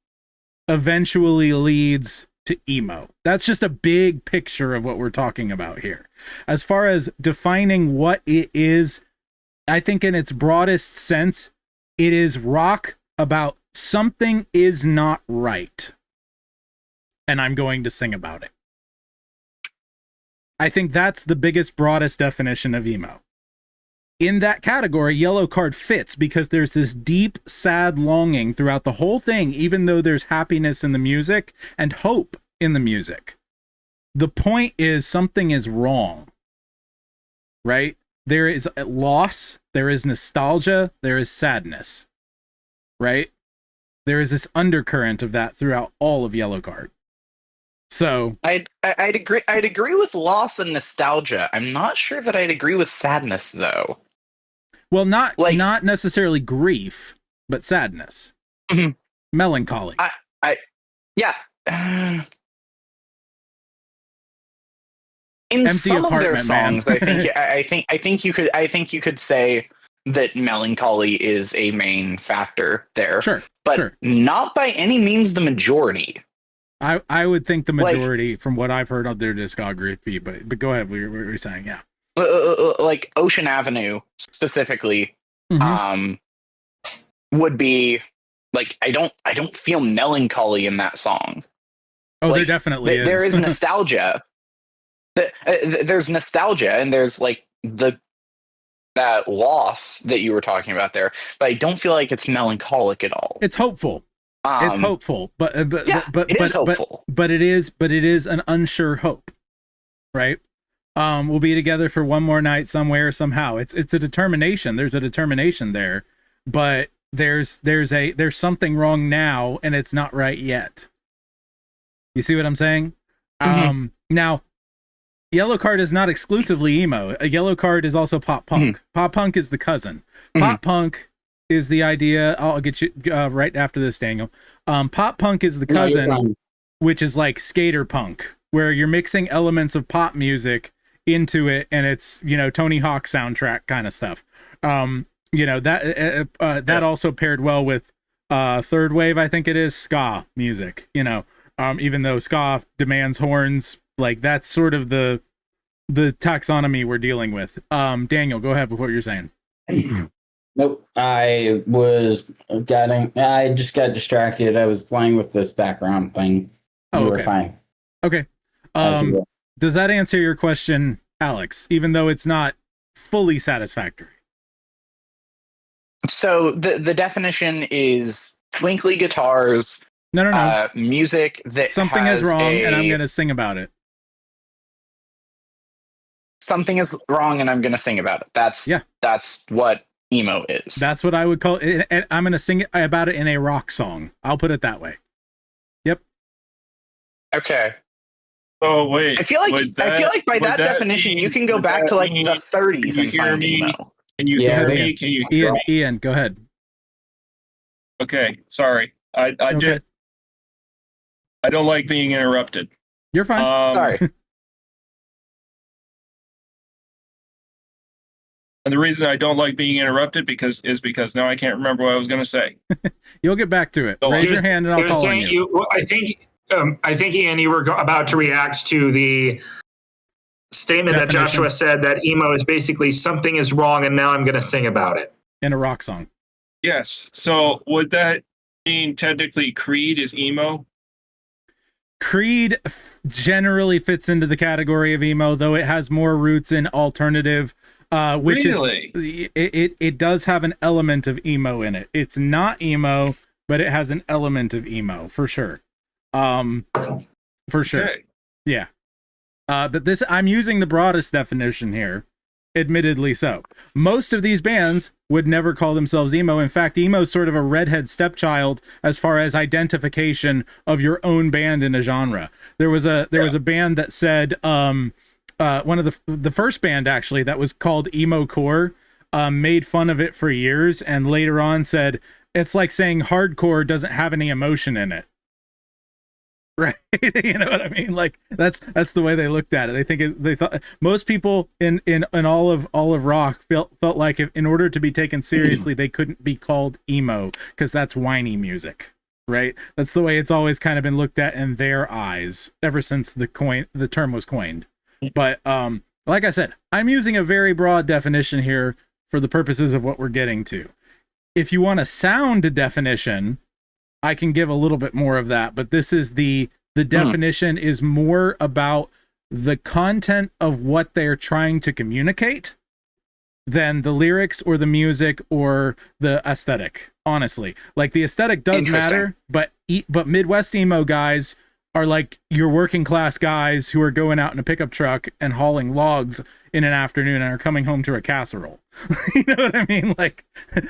eventually leads to emo. That's just a big picture of what we're talking about here. As far as defining what it is, I think in its broadest sense, it is rock about something is not right, and I'm going to sing about it. I think that's the biggest, broadest definition of emo. In that category, Yellowcard fits because there's this deep, sad longing throughout the whole thing, even though there's happiness in the music and hope in the music. The point is something is wrong, right? There is loss, there is nostalgia, there is sadness, right? There is this undercurrent of that throughout all of Yellowcard. So I'd agree with loss and nostalgia. I'm not sure that I'd agree with sadness, though. Well, not necessarily grief, but sadness, melancholy. Yeah. In Empty some of their songs, man. I think you could say that melancholy is a main factor there. Sure, but not by any means the majority. I would think the majority, from what I've heard of their discography, but go ahead. What were you saying? Yeah. Like Ocean Avenue specifically, would be like I don't feel melancholy in that song. Oh, like, there definitely is. There is nostalgia. There's nostalgia, and there's like that loss that you were talking about there, but I don't feel like it's melancholic at all. It's hopeful. It's hopeful, but it is hopeful. But it is an unsure hope, right? We'll be together for one more night somewhere somehow. It's a determination. There's a determination there, but there's something wrong now, and it's not right yet. You see what I'm saying? Now, Yellowcard is not exclusively emo. A Yellowcard is also pop punk. Pop punk is the cousin. Pop punk is the idea. I'll get you right after this, Daniel. Pop punk is the cousin, which is like skater punk, where you're mixing elements of pop music into it, and it's, Tony Hawk soundtrack kind of stuff. That also paired well with third wave, I think it is, ska music. Even though ska demands horns, like that's sort of the taxonomy we're dealing with. Daniel, go ahead with what you're saying. Nope. I just got distracted. I was playing with this background thing. You were fine. Okay. Does that answer your question, Alex? Even though it's not fully satisfactory. So the definition is twinkly guitars. No. Music that something is wrong, and I'm going to sing about it. Something is wrong, and I'm going to sing about it. That's what emo is. That's what I would call it. And I'm going to sing about it in a rock song. I'll put it that way. Yep. Okay. Oh wait. I feel like by that definition, you can go back to like the 30s and find emo. Can you hear me? Can you hear me? Ian, go ahead. Okay, sorry. I don't like being interrupted. You're fine. Sorry. And the reason I don't like being interrupted is because now I can't remember what I was going to say. You'll get back to it. Raise your hand and I'll call on you. I think, Ian, you were about to react to the statement that Joshua said that emo is basically something is wrong, and now I'm going to sing about it. In a rock song. Yes. So would that mean technically Creed is emo? Creed generally fits into the category of emo, though it has more roots in alternative. Which really? It does have an element of emo in it. It's not emo, but it has an element of emo for sure. For sure. Okay. Yeah. But this, I'm using the broadest definition here, admittedly so. Most of these bands would never call themselves emo. In fact, emo is sort of a redhead stepchild as far as identification of your own band in a genre. There was a band that said, one of the first band actually that was called emo core, made fun of it for years, and later on said it's like saying hardcore doesn't have any emotion in it. Right? You know what I mean? Like that's the way they looked at it. They thought most people in all of rock felt like in order to be taken seriously they couldn't be called emo because that's whiny music. Right? That's the way it's always kind of been looked at in their eyes ever since the term was coined. But like I said, I'm using a very broad definition here for the purposes of what we're getting to. If you want a sound definition, I can give a little bit more of that, but this is the definition is more about the content of what they're trying to communicate than the lyrics or the music or the aesthetic. Honestly, like the aesthetic does matter, but Midwest emo guys are like your working class guys who are going out in a pickup truck and hauling logs in an afternoon and are coming home to a casserole. You know what I mean? Like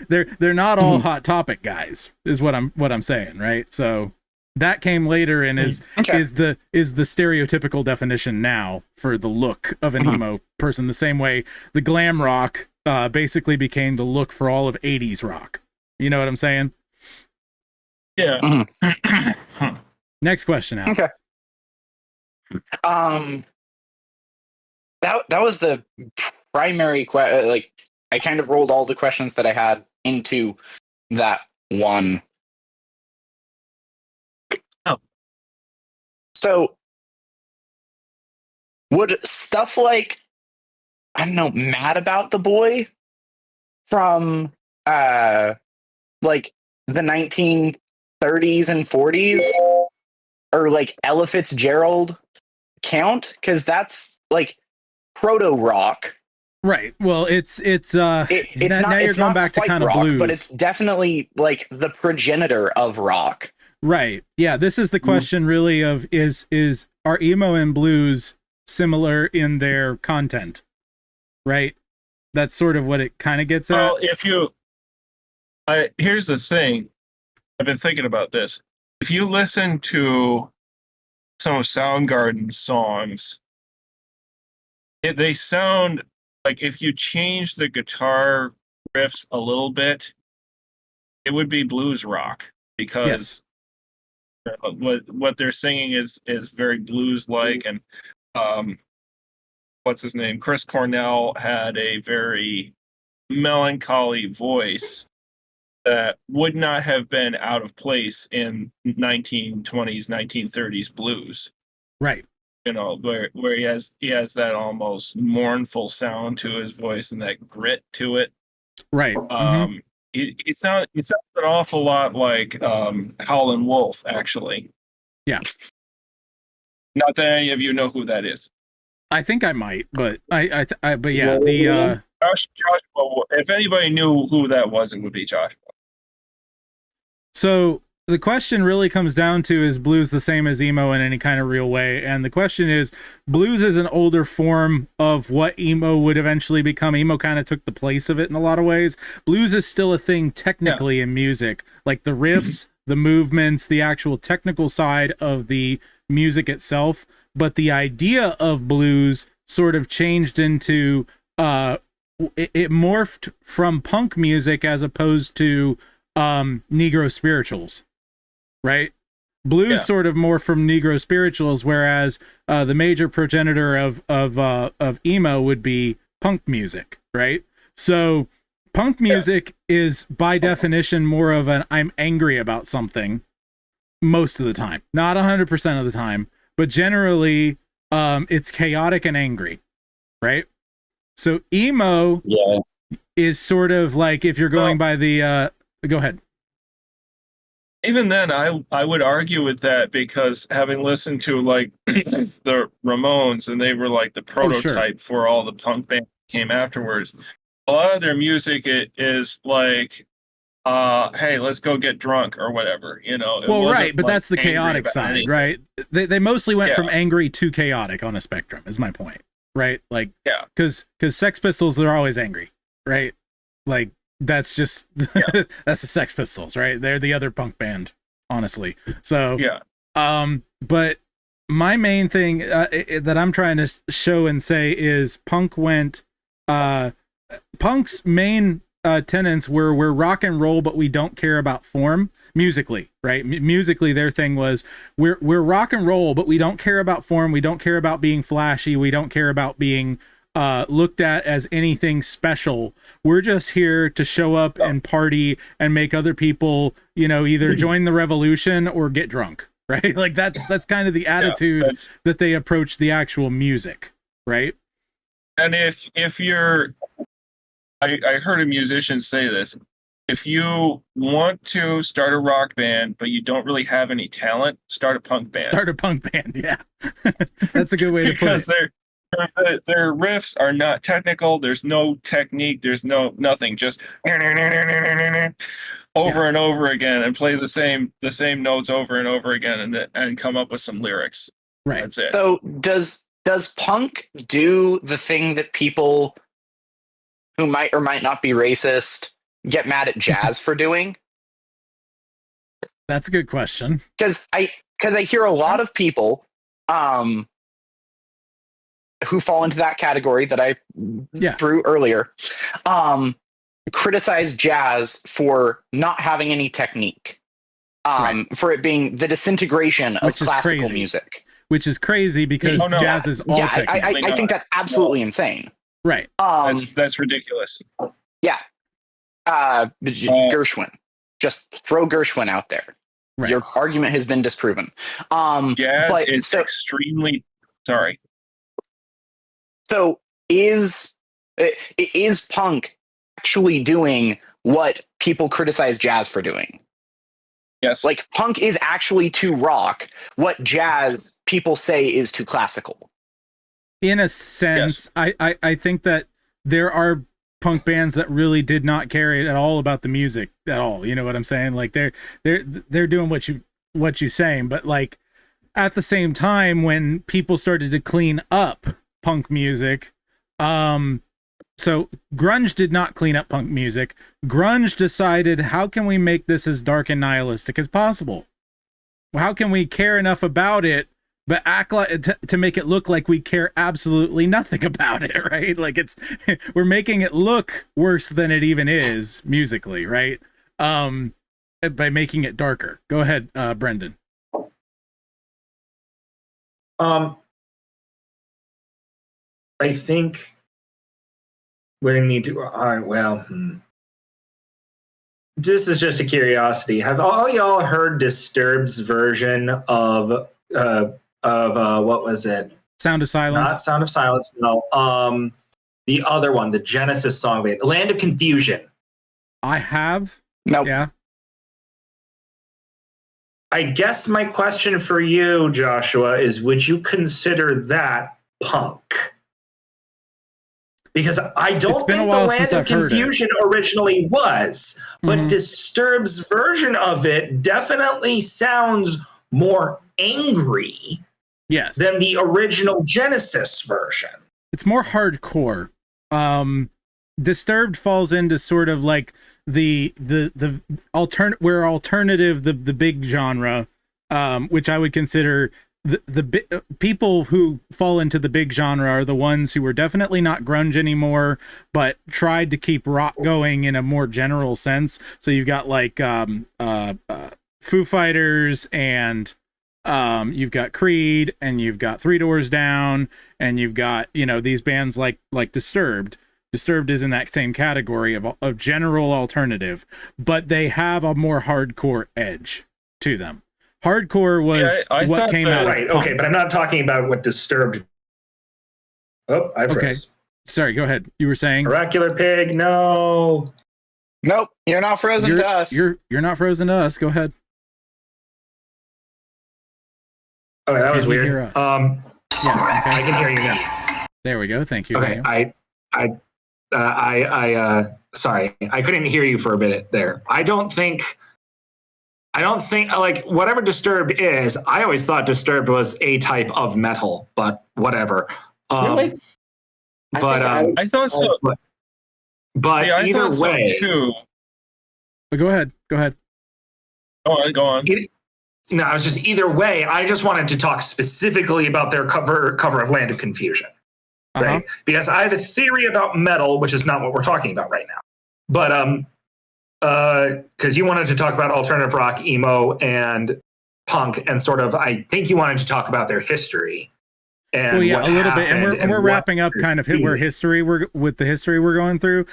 they're not all Hot Topic guys is what I'm saying, right? So that came later and is the stereotypical definition now for the look of an emo person, the same way the glam rock basically became the look for all of 80s rock. You know what I'm saying? Yeah. Next question, Al. Okay. That was the primary question. Like, I kind of rolled all the questions that I had into that one. Oh. So, would stuff like, I don't know, Mad About the Boy from, like, the 1930s and 40s, or like Ella Fitzgerald count? Because that's like proto rock, right? Well, it's now you're going back to kind of blues, but it's definitely like the progenitor of rock, right? Yeah, this is the question really of are emo and blues similar in their content, right? That's sort of what it kind of gets at. Well, here's the thing. I've been thinking about this. If you listen to some of Soundgarden's songs, they sound like if you change the guitar riffs a little bit, it would be blues rock because what they're singing is very blues-like. And what's his name? Chris Cornell had a very melancholy voice that would not have been out of place in 1920s, 1930s blues. Right. You know, where he has that almost mournful sound to his voice and that grit to it. Right. It sounds an awful lot like Howlin' Wolf, actually. Yeah. Not that any of you know who that is. I think I might, but but yeah, the Joshua, if anybody knew who that was, it would be Joshua. So the question really comes down to, is blues the same as emo in any kind of real way? And the question is, blues is an older form of what emo would eventually become. Emo kind of took the place of it in a lot of ways. Blues is still a thing technically in music, like the riffs, the movements, the actual technical side of the music itself. But the idea of blues sort of changed into, it morphed from punk music as opposed to Negro spirituals, right? Blues sort of more from Negro spirituals, whereas the major progenitor of emo would be punk music, right? So punk music is by definition more of an I'm angry about something most of the time. Not 100% of the time, but generally it's chaotic and angry, right? So emo is sort of like, if you're going by the go ahead. Even then, I would argue with that, because having listened to like the Ramones, and they were like the prototype for all the punk bands that came afterwards. A lot of their music is like, hey, let's go get drunk or whatever, you know. Well, right, but that's the chaotic side, anything. Right? They mostly went from angry to chaotic on a spectrum, is my point, right? Like, because Sex Pistols are always angry, right? Like, that's just that's the Sex Pistols, right? They're the other punk band, honestly. So but my main thing that I'm trying to show and say is punk's main tenets were we're rock and roll, but we don't care about form musically, right? Musically, their thing was we're rock and roll, but we don't care about form. We don't care about being flashy. We don't care about being looked at as anything special. We're just here to show up and party and make other people, you know, either join the revolution or get drunk, right? Like that's kind of the attitude that they approach the actual music, right? And if you're, I heard a musician say this, if you want to start a rock band, but you don't really have any talent, start a punk band. Start a punk band, yeah. That's a good way to put it. Because their riffs are not technical. There's no technique. There's nothing. Just over and over again, and play the same notes over and over again, and come up with some lyrics. Right. That's it. So does punk do the thing that people who might or might not be racist get mad at jazz for doing? That's a good question. Because I hear a lot of people who fall into that category that I threw earlier, criticize jazz for not having any technique, for it being the disintegration of classical music. Which is crazy, because jazz is all technique. I think that's absolutely insane. Right. That's ridiculous. Yeah. Gershwin. Just throw Gershwin out there. Right. Your argument has been disproven. Jazz is extremely... Sorry. So is punk actually doing what people criticize jazz for doing? Yes. Like, punk is actually to rock what jazz people say is to classical. In a sense, yes. I think that there are punk bands that really did not care at all about the music at all. You know what I'm saying? Like, they're doing what you're saying, but like at the same time, when people started to clean up punk music, so grunge did not clean up punk music. Grunge decided, how can we make this as dark and nihilistic as possible? How can we care enough about it, but act like to make it look like we care absolutely nothing about it, right? Like, we're making it look worse than it even is musically, right? By making it darker. Go ahead, Brendan. I think we need to. All right. Well, this is just a curiosity. Have all y'all heard Disturbed's version of what was it? Sound of Silence. Not Sound of Silence. No. The other one, the Genesis song, Land of Confusion. I have. No. Yeah. I guess my question for you, Joshua, is: would you consider that punk? Because I don't think the Land of Confusion originally was, but Disturbed's version of it definitely sounds more angry than the original Genesis version. It's more hardcore. Disturbed falls into sort of like the alternative, the big genre, which I would consider the people who fall into the big genre are the ones who were definitely not grunge anymore, but tried to keep rock going in a more general sense. So you've got like Foo Fighters, and you've got Creed, and you've got Three Doors Down, and you've got, you know, these bands like Disturbed. Disturbed is in that same category of general alternative, but they have a more hardcore edge to them. Hardcore was what came out. Right. Okay, but I'm not talking about what Disturbed. Oh, I froze. Okay. Sorry, go ahead. You were saying Oracular Pig. No. Nope, you're not frozen to us. You're not frozen to us. Go ahead. Okay, that was weird. Yeah, okay. I can hear you now. There we go. Thank you. Okay, sorry, I couldn't hear you for a bit there. I don't think like whatever Disturbed is. I always thought Disturbed was a type of metal, but whatever. Really? But I thought so. But see, either way, so too. But go ahead. Go on. No, I was just either way. I just wanted to talk specifically about their cover of Land of Confusion, right? Because I have a theory about metal, which is not what we're talking about right now. But because you wanted to talk about alternative rock, emo, and punk, and sort of, I think you wanted to talk about their history. And well, yeah, a little bit, and we're wrapping up kind of with the history we're going through.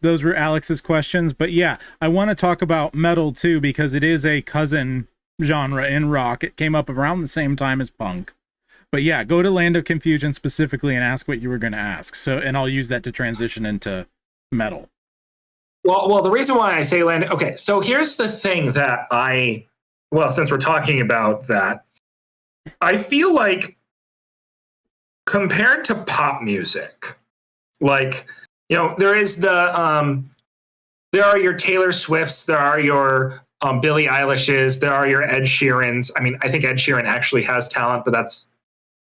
Those were Alex's questions, but yeah, I want to talk about metal too because it is a cousin genre in rock. It came up around the same time as punk. But yeah, go to Land of Confusion specifically and ask what you were going to ask. So, and I'll use that to transition into metal. Well, the reason why I say Land. Okay, so here's the thing that since we're talking about that, I feel like compared to pop music, like, there is there are your Taylor Swifts, there are your Billie Eilish's, there are your Ed Sheerans. I mean, I think Ed Sheeran actually has talent, but that's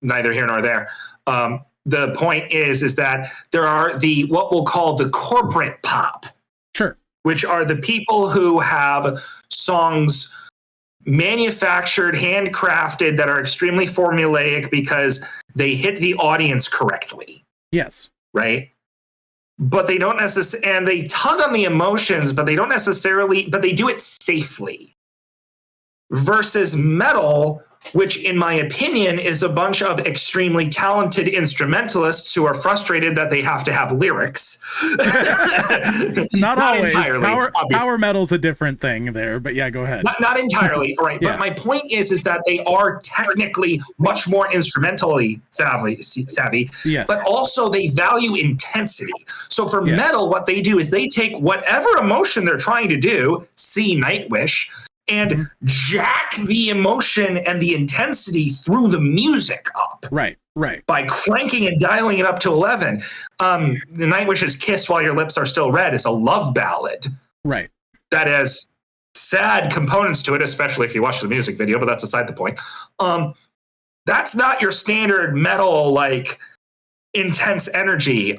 neither here nor there. The point is that there are what we'll call the corporate pop, sure, which are the people who have songs manufactured, handcrafted, that are extremely formulaic because they hit the audience correctly. Yes. Right? But they don't necessarily, and they tug on the emotions, but they don't necessarily, but they do it safely. Versus metal, which in my opinion is a bunch of extremely talented instrumentalists who are frustrated that they have to have lyrics. Not always. Entirely. Power metal's a different thing there, but yeah, go ahead. Not entirely, right? Yeah. But my point is that they are technically much more instrumentally savvy. Yes. But also they value intensity. So for metal, what they do is they take whatever emotion they're trying to do, see Nightwish, and jack the emotion and the intensity through the music up. Right. By cranking and dialing it up to 11. The Nightwish's Kiss While Your Lips Are Still Red is a love ballad. Right. That has sad components to it, especially if you watch the music video, but that's aside the point. That's not your standard metal, like, intense energy.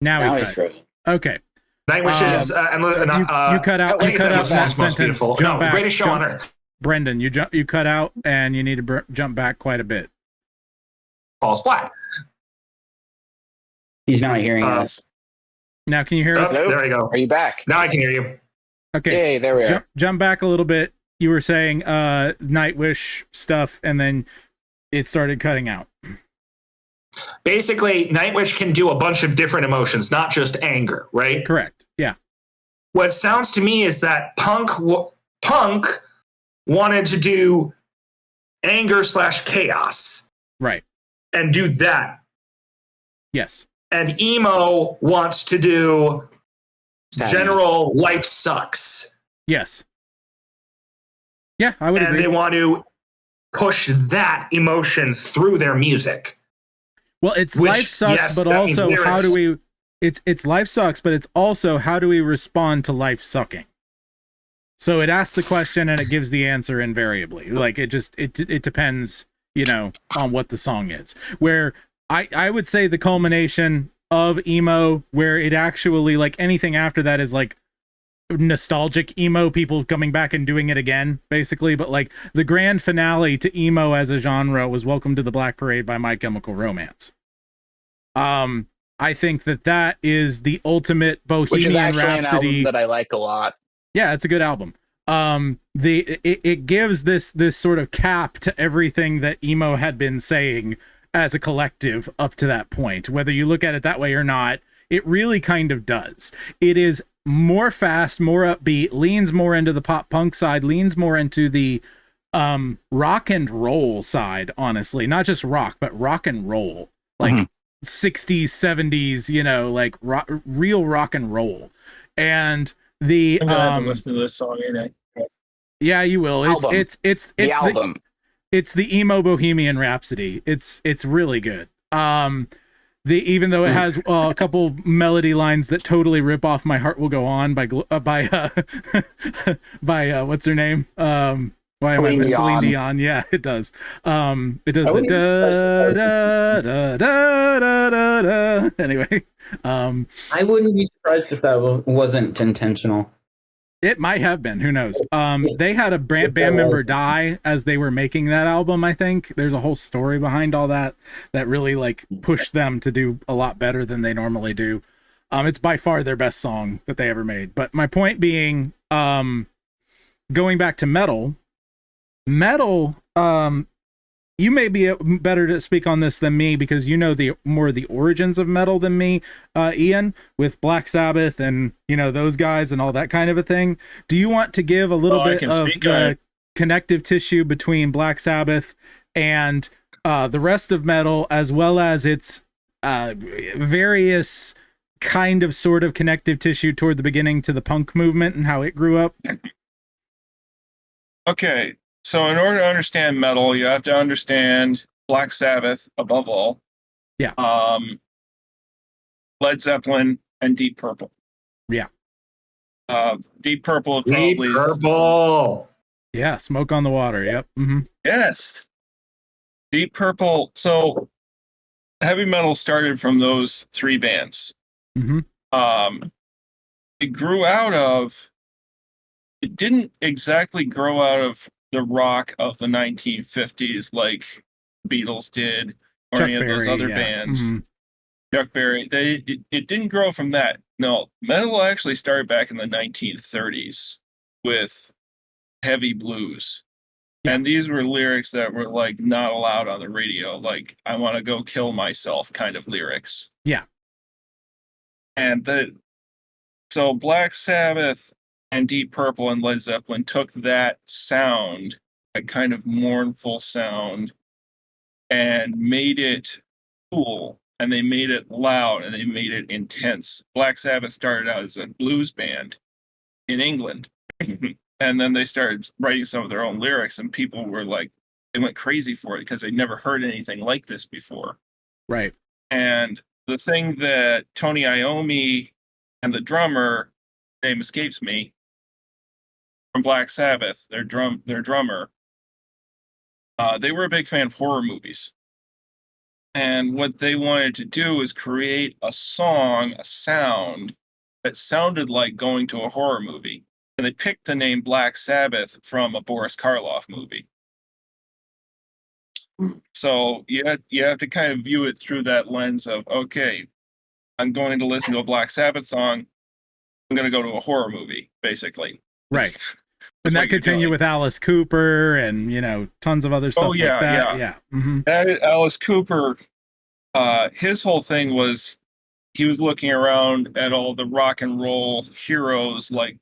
Now he's frozen. Okay. Nightwish is you cut out that sentence. Greatest show on earth. Brendan, you cut out and you need to jump back quite a bit. Falls flat. He's not hearing us. Now can you hear us? There we go. Are you back? Now I can hear you. Okay. Yay, there we are. Jump back a little bit. You were saying Nightwish stuff and then it started cutting out. Basically, Nightwish can do a bunch of different emotions, not just anger, right? Correct. Yeah. What sounds to me is that punk wanted to do anger/chaos. Right. And do that. Yes. And emo wants to do general life sucks. Yes. Yeah, I would agree. And they want to push that emotion through their music. Well, it's life sucks, but also how do we? It's life sucks, but it's also how do we respond to life sucking? So it asks the question and it gives the answer invariably. Like it depends, on what the song is. Where I would say the culmination of emo, where it actually, like, anything after that is like nostalgic emo, people coming back and doing it again, basically. But like the grand finale to emo as a genre was Welcome to the Black Parade by My Chemical Romance. I think that is the ultimate Bohemian Rhapsody. An album that I like a lot. Yeah, it's a good album. It gives this sort of cap to everything that emo had been saying as a collective up to that point. Whether you look at it that way or not, it really kind of does. It is more fast, more upbeat, leans more into the pop punk side, leans more into the rock and roll side, honestly. Not just rock, but rock and roll. Like 60s, 70s, you know, like real rock and roll. And the I'm gonna have to listen to this song tonight. Yeah, you will. It's the album. It's the emo Bohemian Rhapsody. It's really good. Even though it has a couple melody lines that totally rip off "My Heart Will Go On" by what's her name? Why am I Celine Dion? Yeah, it does. It does the da. Anyway, I wouldn't be surprised if that wasn't intentional. It might have been. Who knows? They had a band member die as they were making that album. I think there's a whole story behind all that really like pushed them to do a lot better than they normally do. It's by far their best song that they ever made. But my point being, going back to metal, you may be better to speak on this than me because you know the origins of metal than me, Ian, with Black Sabbath and, you know, those guys and all that kind of a thing. Do you want to give a little bit of the connective tissue between Black Sabbath and the rest of metal, as well as its various kind of sort of connective tissue toward the beginning to the punk movement and how it grew up? Okay. So in order to understand metal, you have to understand Black Sabbath above all. Yeah. Led Zeppelin and Deep Purple. Yeah. Deep Purple probably. Deep Purple. Yeah, Smoke on the Water. Yep. Mm-hmm. Yes. Deep Purple. So heavy metal started from those three bands. Mm-hmm. It grew out of. It didn't exactly grow out of the rock of the 1950s like Beatles did or Chuck any of those Berry, other yeah. bands. Mm-hmm. Chuck Berry. It didn't grow from that. No, metal actually started back in the 1930s with heavy blues. Yeah. And these were lyrics that were like not allowed on the radio, like I want to go kill myself kind of lyrics. Yeah. And so Black Sabbath and Deep Purple and Led Zeppelin took that sound, that kind of mournful sound, and made it cool, and they made it loud, and they made it intense. Black Sabbath started out as a blues band in England, and then they started writing some of their own lyrics, and people were like, they went crazy for it because they'd never heard anything like this before. Right. And the thing that Tony Iommi and the drummer, name escapes me, from Black Sabbath, their drummer, they were a big fan of horror movies. And what they wanted to do is create a sound that sounded like going to a horror movie. And they picked the name Black Sabbath from a Boris Karloff movie. So you have to kind of view it through that lens of, okay, I'm going to listen to a Black Sabbath song. I'm going to go to a horror movie, basically. Right. And that continue with Alice Cooper and, you know, tons of other stuff like that. Yeah. Mm-hmm. Alice Cooper, his whole thing was he was looking around at all the rock and roll heroes like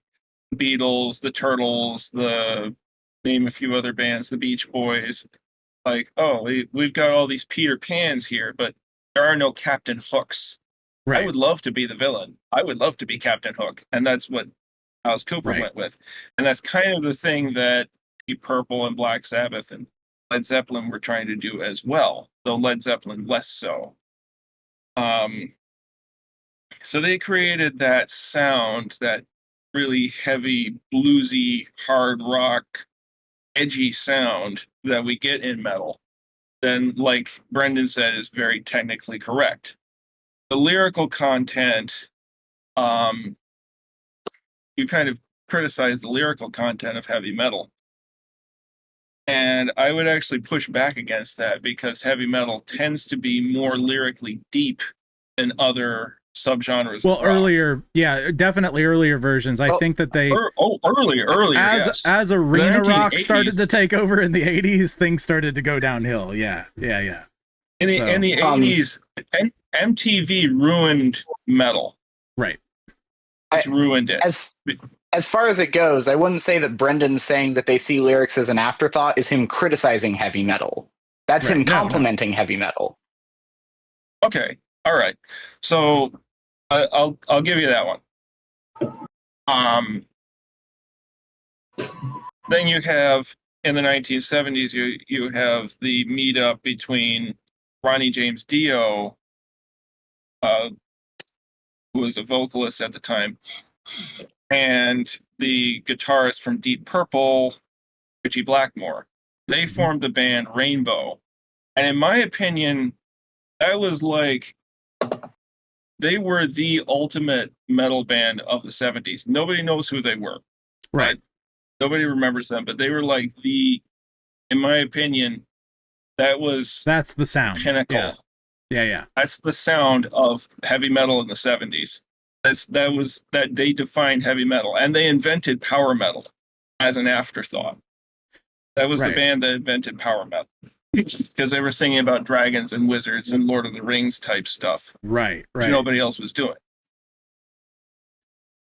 the Beatles, the Turtles, name a few other bands, the Beach Boys. Like, oh, we've got all these Peter Pans here, but there are no Captain Hooks. Right. I would love to be the villain. I would love to be Captain Hook. And that's what Alice Cooper went with. And that's kind of the thing that Deep Purple and Black Sabbath and Led Zeppelin were trying to do as well, though Led Zeppelin less so. So they created that sound, that really heavy, bluesy, hard rock, edgy sound that we get in metal. Then, like Brendan said, is very technically correct. The lyrical content, you kind of criticize the lyrical content of heavy metal. And I would actually push back against that because heavy metal tends to be more lyrically deep than other subgenres. Well, definitely earlier versions. I think that they earlier as arena rock started to take over in the 80s, things started to go downhill. Yeah. In the 80s, MTV ruined metal. Right. It's ruined it. As far as it goes, I wouldn't say that Brendan saying that they see lyrics as an afterthought is him criticizing heavy metal. That's him complimenting heavy metal. Okay. All right. So I'll give you that one. Then you have in the 1970s you have the meetup between Ronnie James Dio, who was a vocalist at the time, and the guitarist from Deep Purple, Richie Blackmore. They formed the band Rainbow. And in my opinion, that was like, they were the ultimate metal band of the 70s. Nobody knows who they were. Right. Nobody remembers them, but they were like in my opinion, that's the sound. Pinnacle. Yeah. That's the sound of heavy metal in the 70s. That they defined heavy metal, and they invented power metal as an afterthought. That was the band that invented power metal, because they were singing about dragons and wizards and Lord of the Rings type stuff. Right. Which nobody else was doing.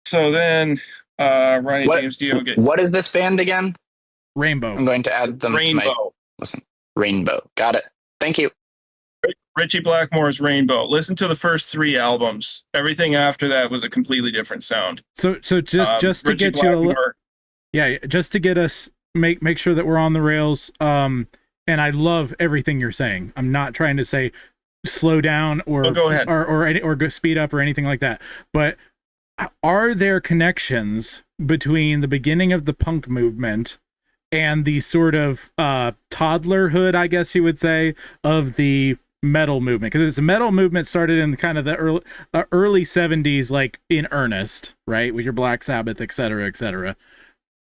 So then Ronnie James Dio gets... What is this band again? Rainbow. I'm going to add them to my... Listen, Rainbow. Got it. Thank you. Richie Blackmore's Rainbow. Listen to the first 3 albums. Everything after that was a completely different sound. So just to get Blackmore, just to get us make sure that we're on the rails. And I love everything you're saying. I'm not trying to say slow down or go ahead. or speed up or anything like that. But are there connections between the beginning of the punk movement and the sort of toddlerhood, I guess you would say, of the metal movement? Because the metal movement started in kind of the early 70s, like in earnest, right, with your Black Sabbath, etc., etc.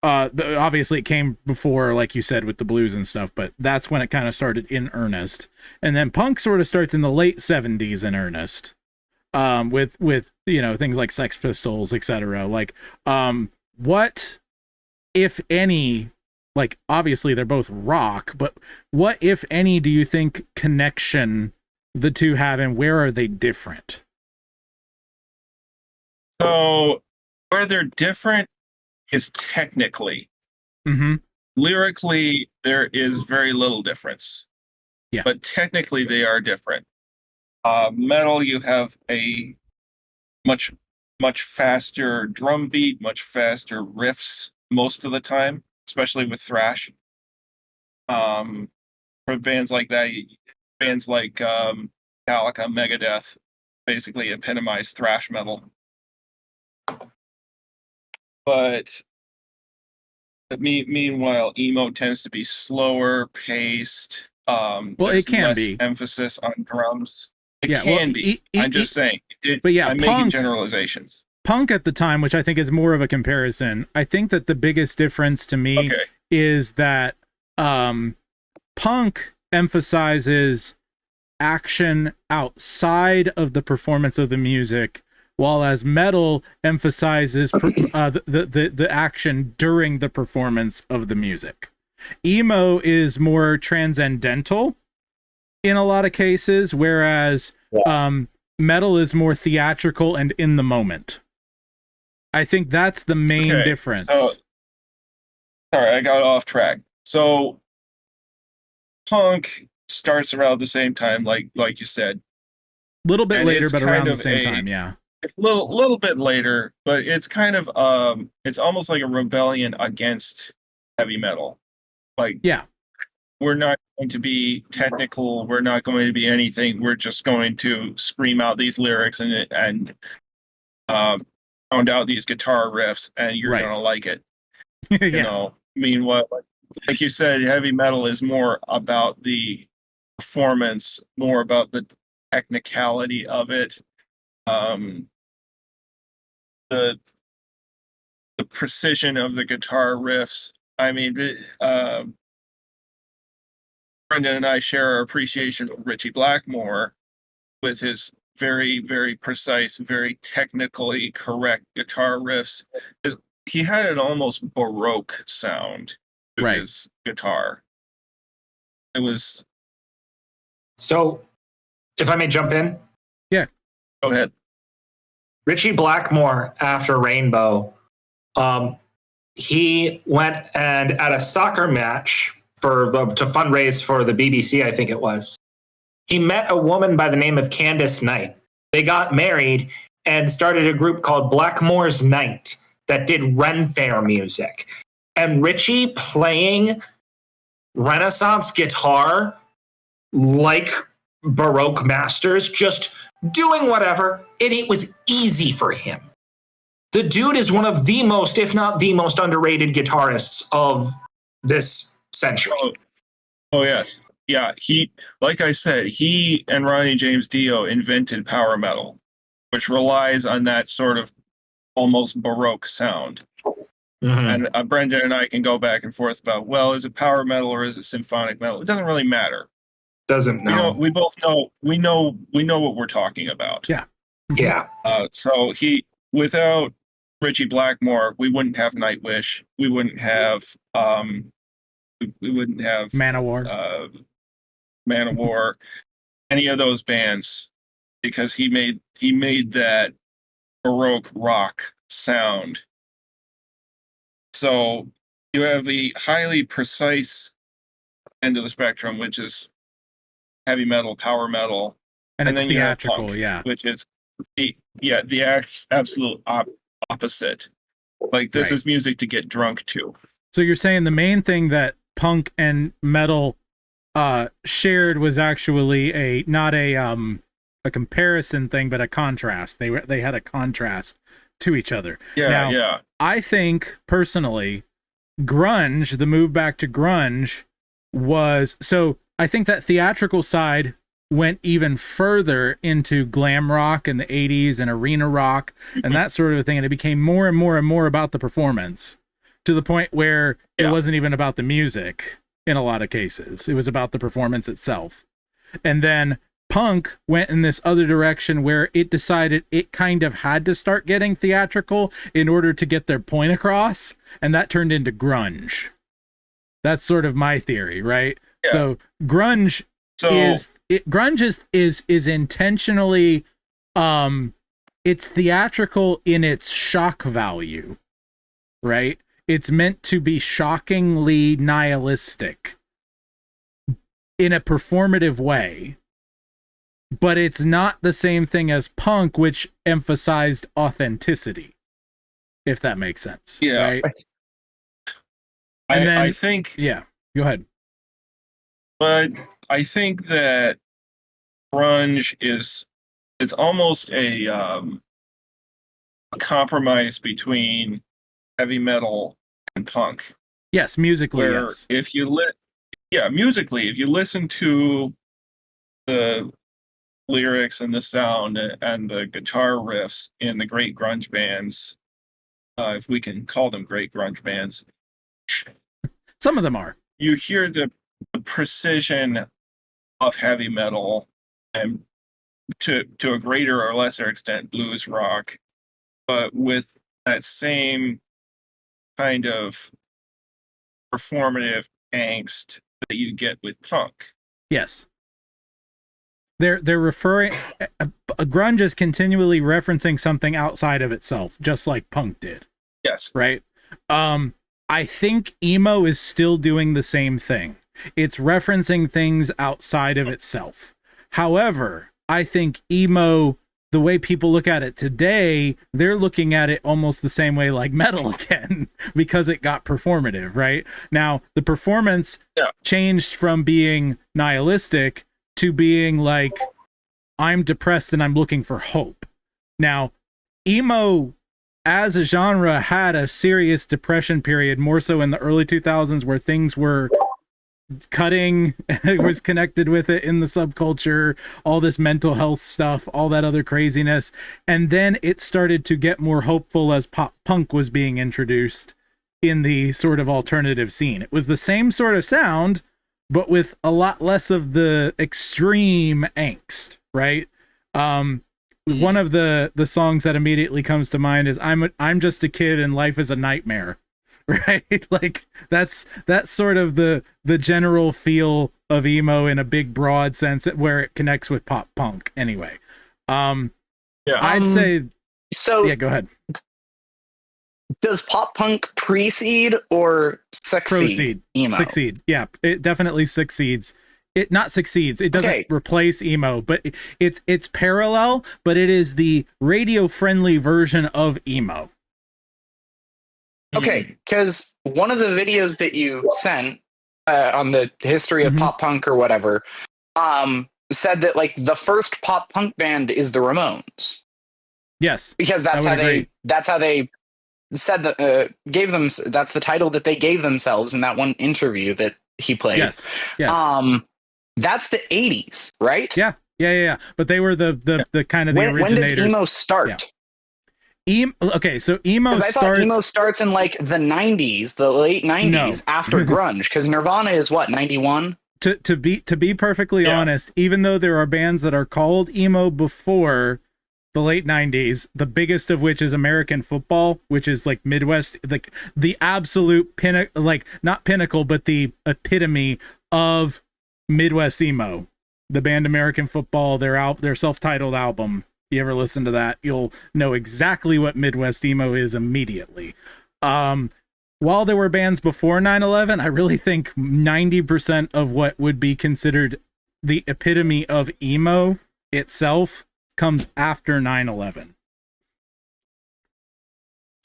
Obviously it came before, like you said, with the blues and stuff, but that's when it kind of started in earnest. And then punk sort of starts in the late 70s in earnest, with things like Sex Pistols, etc. Like what, if any, like, obviously they're both rock, but what, if any, do you think connection the two have, and where are they different? So where they're different is technically. Lyrically, there is very little difference. Yeah. But technically they are different. Metal, you have a much faster drum beat, much faster riffs most of the time, especially with thrash. For bands like that, bands like Metallica, Megadeth, basically epitomize thrash metal. But meanwhile, emo tends to be slower paced. It can be emphasis on drums. It can be. I'm just saying. I'm making generalizations. Punk at the time, which I think is more of a comparison, I think that the biggest difference to me is that punk emphasizes action outside of the performance of the music, while as metal emphasizes the action during the performance of the music. Emo is more transcendental in a lot of cases, whereas metal is more theatrical and in the moment. I think that's the main difference. So, sorry, I got off track. So punk starts around the same time, like you said. A little bit later, but around the same time, yeah. A little bit later, but it's kind of it's almost like a rebellion against heavy metal. Like, we're not going to be technical, we're not going to be anything, we're just going to scream out these lyrics and sound out these guitar riffs, and you're gonna like it. You know, meanwhile, like you said, heavy metal is more about the performance, more about the technicality of it. The precision of the guitar riffs. I mean, Brendan and I share our appreciation for Richie Blackmore with his very, very precise, very technically correct guitar riffs. He had an almost Baroque sound to his guitar. It was... So if I may jump in. Yeah. Go ahead. Richie Blackmore, after Rainbow, he went and at a soccer match to fundraise for the BBC, I think it was. He met a woman by the name of Candace Knight. They got married and started a group called Blackmore's Night that did Ren Fair music. And Richie playing Renaissance guitar like Baroque masters, just doing whatever, and it was easy for him. The dude is one of the most, if not the most underrated guitarists of this century. Oh yes. Yeah, like I said, he and Ronnie James Dio invented power metal, which relies on that sort of almost Baroque sound. Mm-hmm. And Brendan and I can go back and forth about, well, is it power metal or is it symphonic metal? It doesn't really matter. Doesn't know. We both know. We know what we're talking about. Yeah. Yeah. So without Richie Blackmore, we wouldn't have Nightwish. We wouldn't have. We wouldn't have Manowar. Manowar. Any of those bands, because he made that Baroque rock sound. So you have the highly precise end of the spectrum, which is heavy metal, power metal, and it's then theatrical, you have punk, yeah, which is the absolute opposite. Like this is music to get drunk to. So you're saying the main thing that punk and metal shared was actually not a comparison thing, but a contrast. They had a contrast to each other. Yeah. I think personally, grunge, the move back to grunge I think that theatrical side went even further into glam rock in the 80s and arena rock and that sort of thing. And it became more and more and more about the performance to the point where it wasn't even about the music in a lot of cases. It was about the performance itself. And then punk went in this other direction where it decided it kind of had to start getting theatrical in order to get their point across. And that turned into grunge. That's sort of my theory, right? Yeah. So grunge is intentionally it's theatrical in its shock value, right? It's meant to be shockingly nihilistic in a performative way, but it's not the same thing as punk, which emphasized authenticity, if that makes sense. Yeah. Right? And I think... Yeah, go ahead. But I think that grunge it's almost a compromise between heavy metal and punk. Yes, musically. Where yes. Musically, if you listen to the lyrics and the sound and the guitar riffs in the great grunge bands, if we can call them great grunge bands, some of them are. You hear the precision of heavy metal and to a greater or lesser extent blues rock, but with that same kind of performative angst that you get with punk. Yes. They're referring grunge is continually referencing something outside of itself, just like punk did. Yes. Right? I think emo is still doing the same thing. It's referencing things outside of itself. However, I think emo, the way people look at it today, they're looking at it almost the same way like metal again, because it got performative, right? Now, the performance changed from being nihilistic to being like, I'm depressed and I'm looking for hope. Now, emo as a genre had a serious depression period, more so in the early 2000s, where things were cutting, it was connected with it in the subculture, all this mental health stuff, all that other craziness. And then it started to get more hopeful as pop punk was being introduced in the sort of alternative scene. It was the same sort of sound, but with a lot less of the extreme angst, right? One of the songs that immediately comes to mind is I'm just a kid and life is a nightmare. right? Like that's sort of the general feel of emo in a big broad sense where it connects with pop punk anyway. I'd say so. Yeah, go ahead. Does pop punk precede or succeed emo? Succeed. Yeah, it definitely succeeds. It not succeeds. It doesn't replace emo, but it's parallel, but it is the radio friendly version of emo. Okay, because one of the videos that you sent on the history of pop punk or whatever said that like the first pop punk band is the Ramones. Yes, because that's how they said that gave them. That's the title that they gave themselves in that one interview that he played. Yes. That's the 80s, right? Yeah. But they were the kind of the originators. When does emo start? Okay, so emo starts. I thought emo starts in like the 90s, the late 90s, after grunge, because Nirvana is what, 91? To be perfectly honest, even though there are bands that are called emo before the late 90s, the biggest of which is American Football, which is like Midwest, like the absolute pinnacle, like not pinnacle, but the epitome of Midwest emo. The band American Football, their self-titled album. You ever listen to that, you'll know exactly what Midwest emo is immediately. While there were bands before 9/11, I really think 90% of what would be considered the epitome of emo itself comes after 9/11.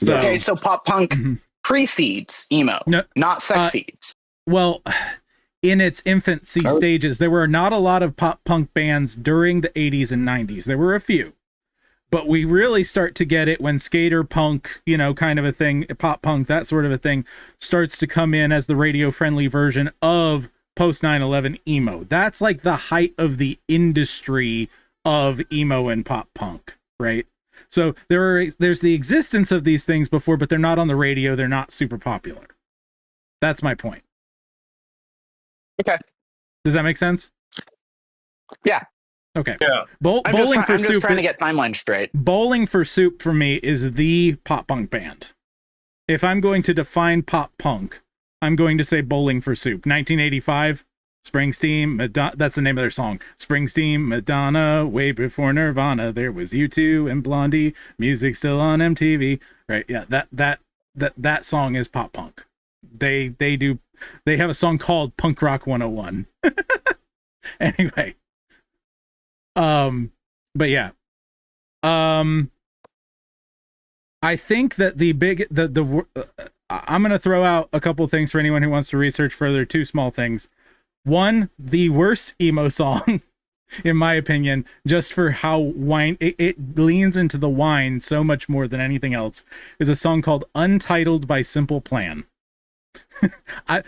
So pop punk precedes emo, not succeeds. Well, in its infancy stages, there were not a lot of pop punk bands during the 80s and 90s. There were a few. But we really start to get it when skater punk, kind of a thing, pop punk, that sort of a thing, starts to come in as the radio-friendly version of post 9/11 emo. That's like the height of the industry of emo and pop punk, right? So there's the existence of these things before, but they're not on the radio. They're not super popular. That's my point. Okay. Does that make sense? Yeah. Okay. Yeah. Bowling for I'm just Soup. trying to get timeline straight. Bowling for Soup for me is the pop punk band. If I'm going to define pop punk, I'm going to say Bowling for Soup. 1985, Springsteen, Madonna. That's the name of their song. Springsteen, Madonna. Way before Nirvana, there was U2 and Blondie. Music still on MTV. Right? Yeah. That song is pop punk. They have a song called Punk Rock 101. Anyway. But yeah. I think that I'm going to throw out a couple things for anyone who wants to research further. Two small things. One, the worst emo song, in my opinion, just for how it leans into the whine so much more than anything else, is a song called Untitled by Simple Plan.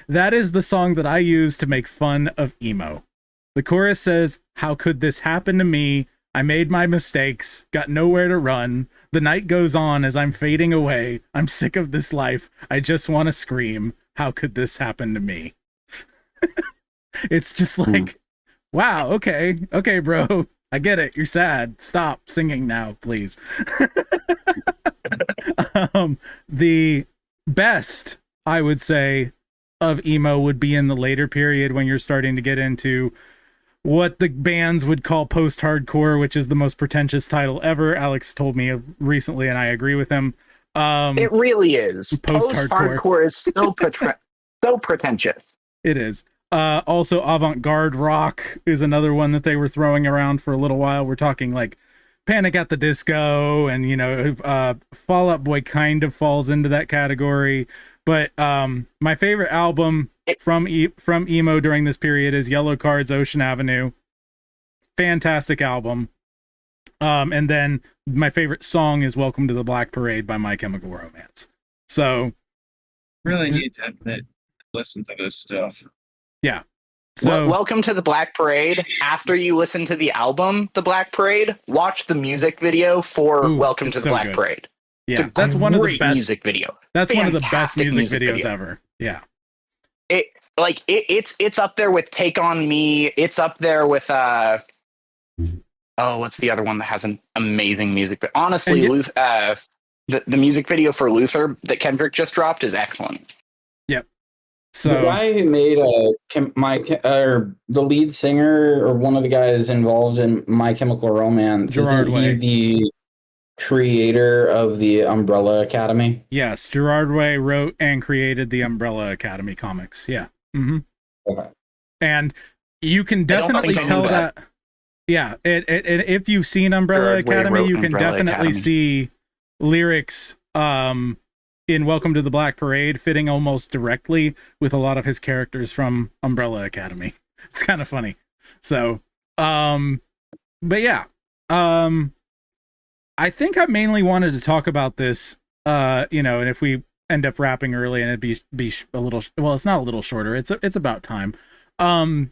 That is the song that I use to make fun of emo. The chorus says, "How could this happen to me? I made my mistakes, got nowhere to run. The night goes on as I'm fading away. I'm sick of this life. I just want to scream. How could this happen to me?" It's just like, wow, okay, bro. I get it. You're sad. Stop singing now, please. The best, I would say, of emo would be in the later period when you're starting to get into what the bands would call post-hardcore, which is the most pretentious title ever. Alex told me recently, and I agree with him. It really is. Post-hardcore is so pretentious. It is. Also, avant-garde rock is another one that they were throwing around for a little while. We're talking like Panic at the Disco, and Fall Out Boy kind of falls into that category. But my favorite album from emo during this period is Yellow Card's Ocean Avenue. Fantastic album. And then my favorite song is Welcome to the Black Parade by My Chemical Romance. So really need to listen to this stuff. Yeah. So Welcome to the Black Parade. After you listen to the album, The Black Parade, watch the music video for Welcome to the Black Parade. Yeah, that's one of the best music video. That's one of the best music videos ever. Yeah. It's up there with Take on Me. It's up there with what's the other one that has an amazing music? But honestly, the music video for Luther that Kendrick just dropped is excellent. Yep. So the guy who made the lead singer or one of the guys involved in My Chemical Romance, Gerard isn't Way. he the creator of the Umbrella Academy? Yes, Gerard Way wrote and created the Umbrella Academy comics. Yeah. Mm-hmm. Okay. And you can definitely tell that. Yeah, if you've seen Umbrella Academy, you can definitely see lyrics in Welcome to the Black Parade fitting almost directly with a lot of his characters from Umbrella Academy. It's kind of funny. So, but yeah, I think I mainly wanted to talk about this, and if we end up wrapping early and it'd be a little, well, it's not a little shorter. It's about time. I'm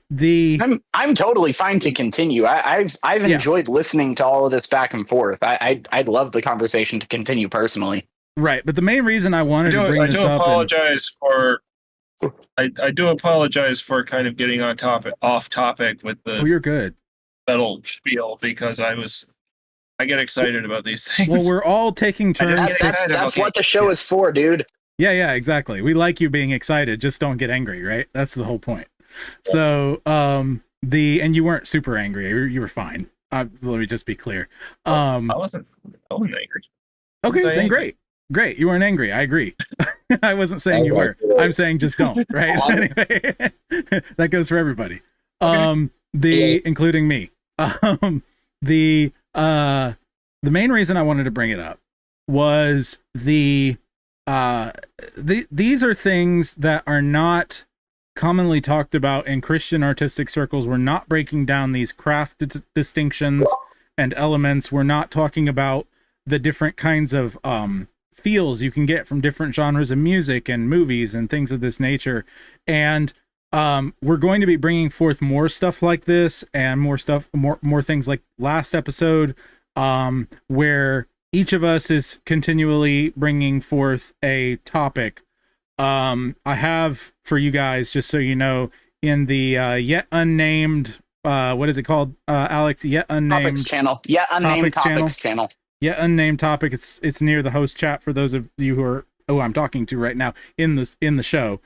totally fine to continue. I've enjoyed listening to all of this back and forth. I'd love the conversation to continue personally. Right, but the main reason I wanted to bring this up, I do apologize for kind of getting off topic with the. Oh, you're good. Metal spiel because I get excited about these things. Well, we're all taking turns. That's what the show is for, dude. Yeah, exactly. We like you being excited. Just don't get angry, right? That's the whole point. So, and you weren't super angry. You were fine. Let me just be clear. I wasn't angry. Okay, then angry? Great. You weren't angry. I agree. I wasn't saying you were. I'm saying just don't, right? Anyway, that goes for everybody. Including me. The main reason I wanted to bring it up was these are things that are not commonly talked about in Christian artistic circles. We're not breaking down these craft distinctions and elements. We're not talking about the different kinds of feels you can get from different genres of music and movies and things of this nature. And we're going to be bringing forth more stuff like this and more things like last episode, where each of us is continually bringing forth a topic. I have for you guys, just so you know, in the yet unnamed, what is it called, Alex? Yet unnamed topics channel. Yet unnamed topics channel. Yet unnamed topic. It's near the host chat for those of you who are I'm talking to right now in the show.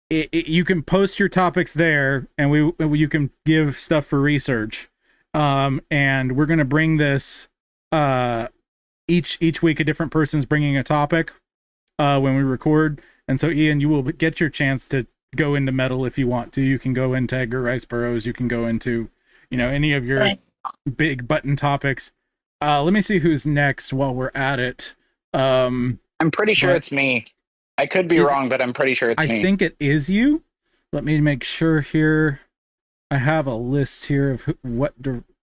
You can post your topics there, and you can give stuff for research. And we're gonna bring this each week. A different person's bringing a topic when we record, and so Ian, you will get your chance to go into metal if you want to. You can go into Edgar Rice Burroughs. You can go into any of your big button topics. Let me see who's next while we're at it. I'm pretty sure it's me. I could be wrong, but I'm pretty sure it's me. I think it is you. Let me make sure here. I have a list here of what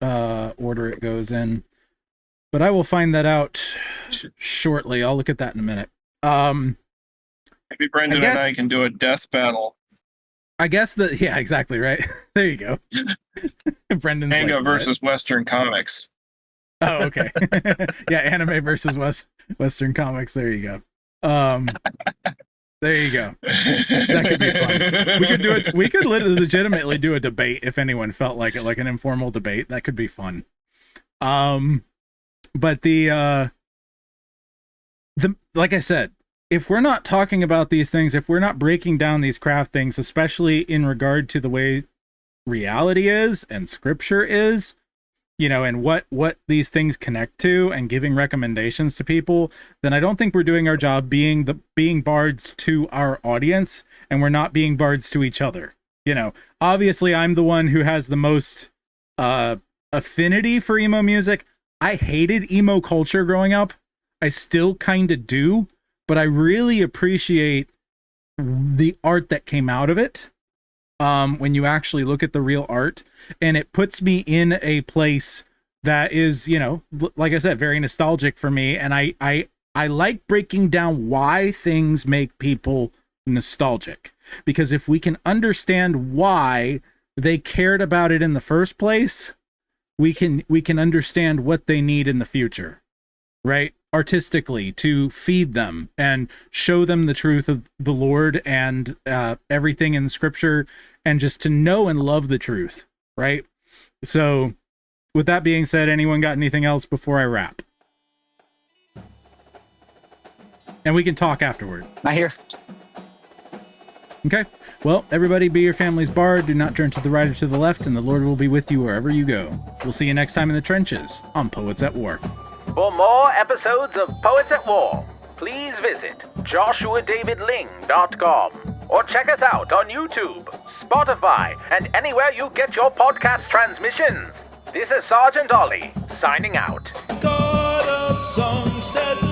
order it goes in, but I will find that out shortly. I'll look at that in a minute. Maybe Brendan and I can do a death battle. I guess yeah, exactly, right. There you go. Brendan's manga versus Western comics. Oh, okay. Yeah, anime versus Western comics. There you go. There you go. That could be fun. We could do it. We could legitimately do a debate if anyone felt like it, like an informal debate. That could be fun. But the like I said, if we're not talking about these things, if we're not breaking down these craft things, especially in regard to the way reality is and scripture is, and what these things connect to and giving recommendations to people, then I don't think we're doing our job being bards to our audience, and we're not being bards to each other. Obviously I'm the one who has the most affinity for emo music. I hated emo culture growing up. I still kind of do, but I really appreciate the art that came out of it. When you actually look at the real art, and it puts me in a place that is, like I said, very nostalgic for me. And I like breaking down why things make people nostalgic, because if we can understand why they cared about it in the first place, we can understand what they need in the future, right? Artistically, to feed them and show them the truth of the Lord and everything in scripture, and just to know and love the truth, right? So with that being said, anyone got anything else before I wrap? And we can talk afterward. I hear. Okay. Well, everybody be your family's bard. Do not turn to the right or to the left, and the Lord will be with you wherever you go. We'll see you next time in the trenches on Poets at War. For more episodes of Poets at War, please visit joshuadavidling.com or check us out on YouTube, Spotify, and anywhere you get your podcast transmissions. This is Sergeant Ollie, signing out. God of sunset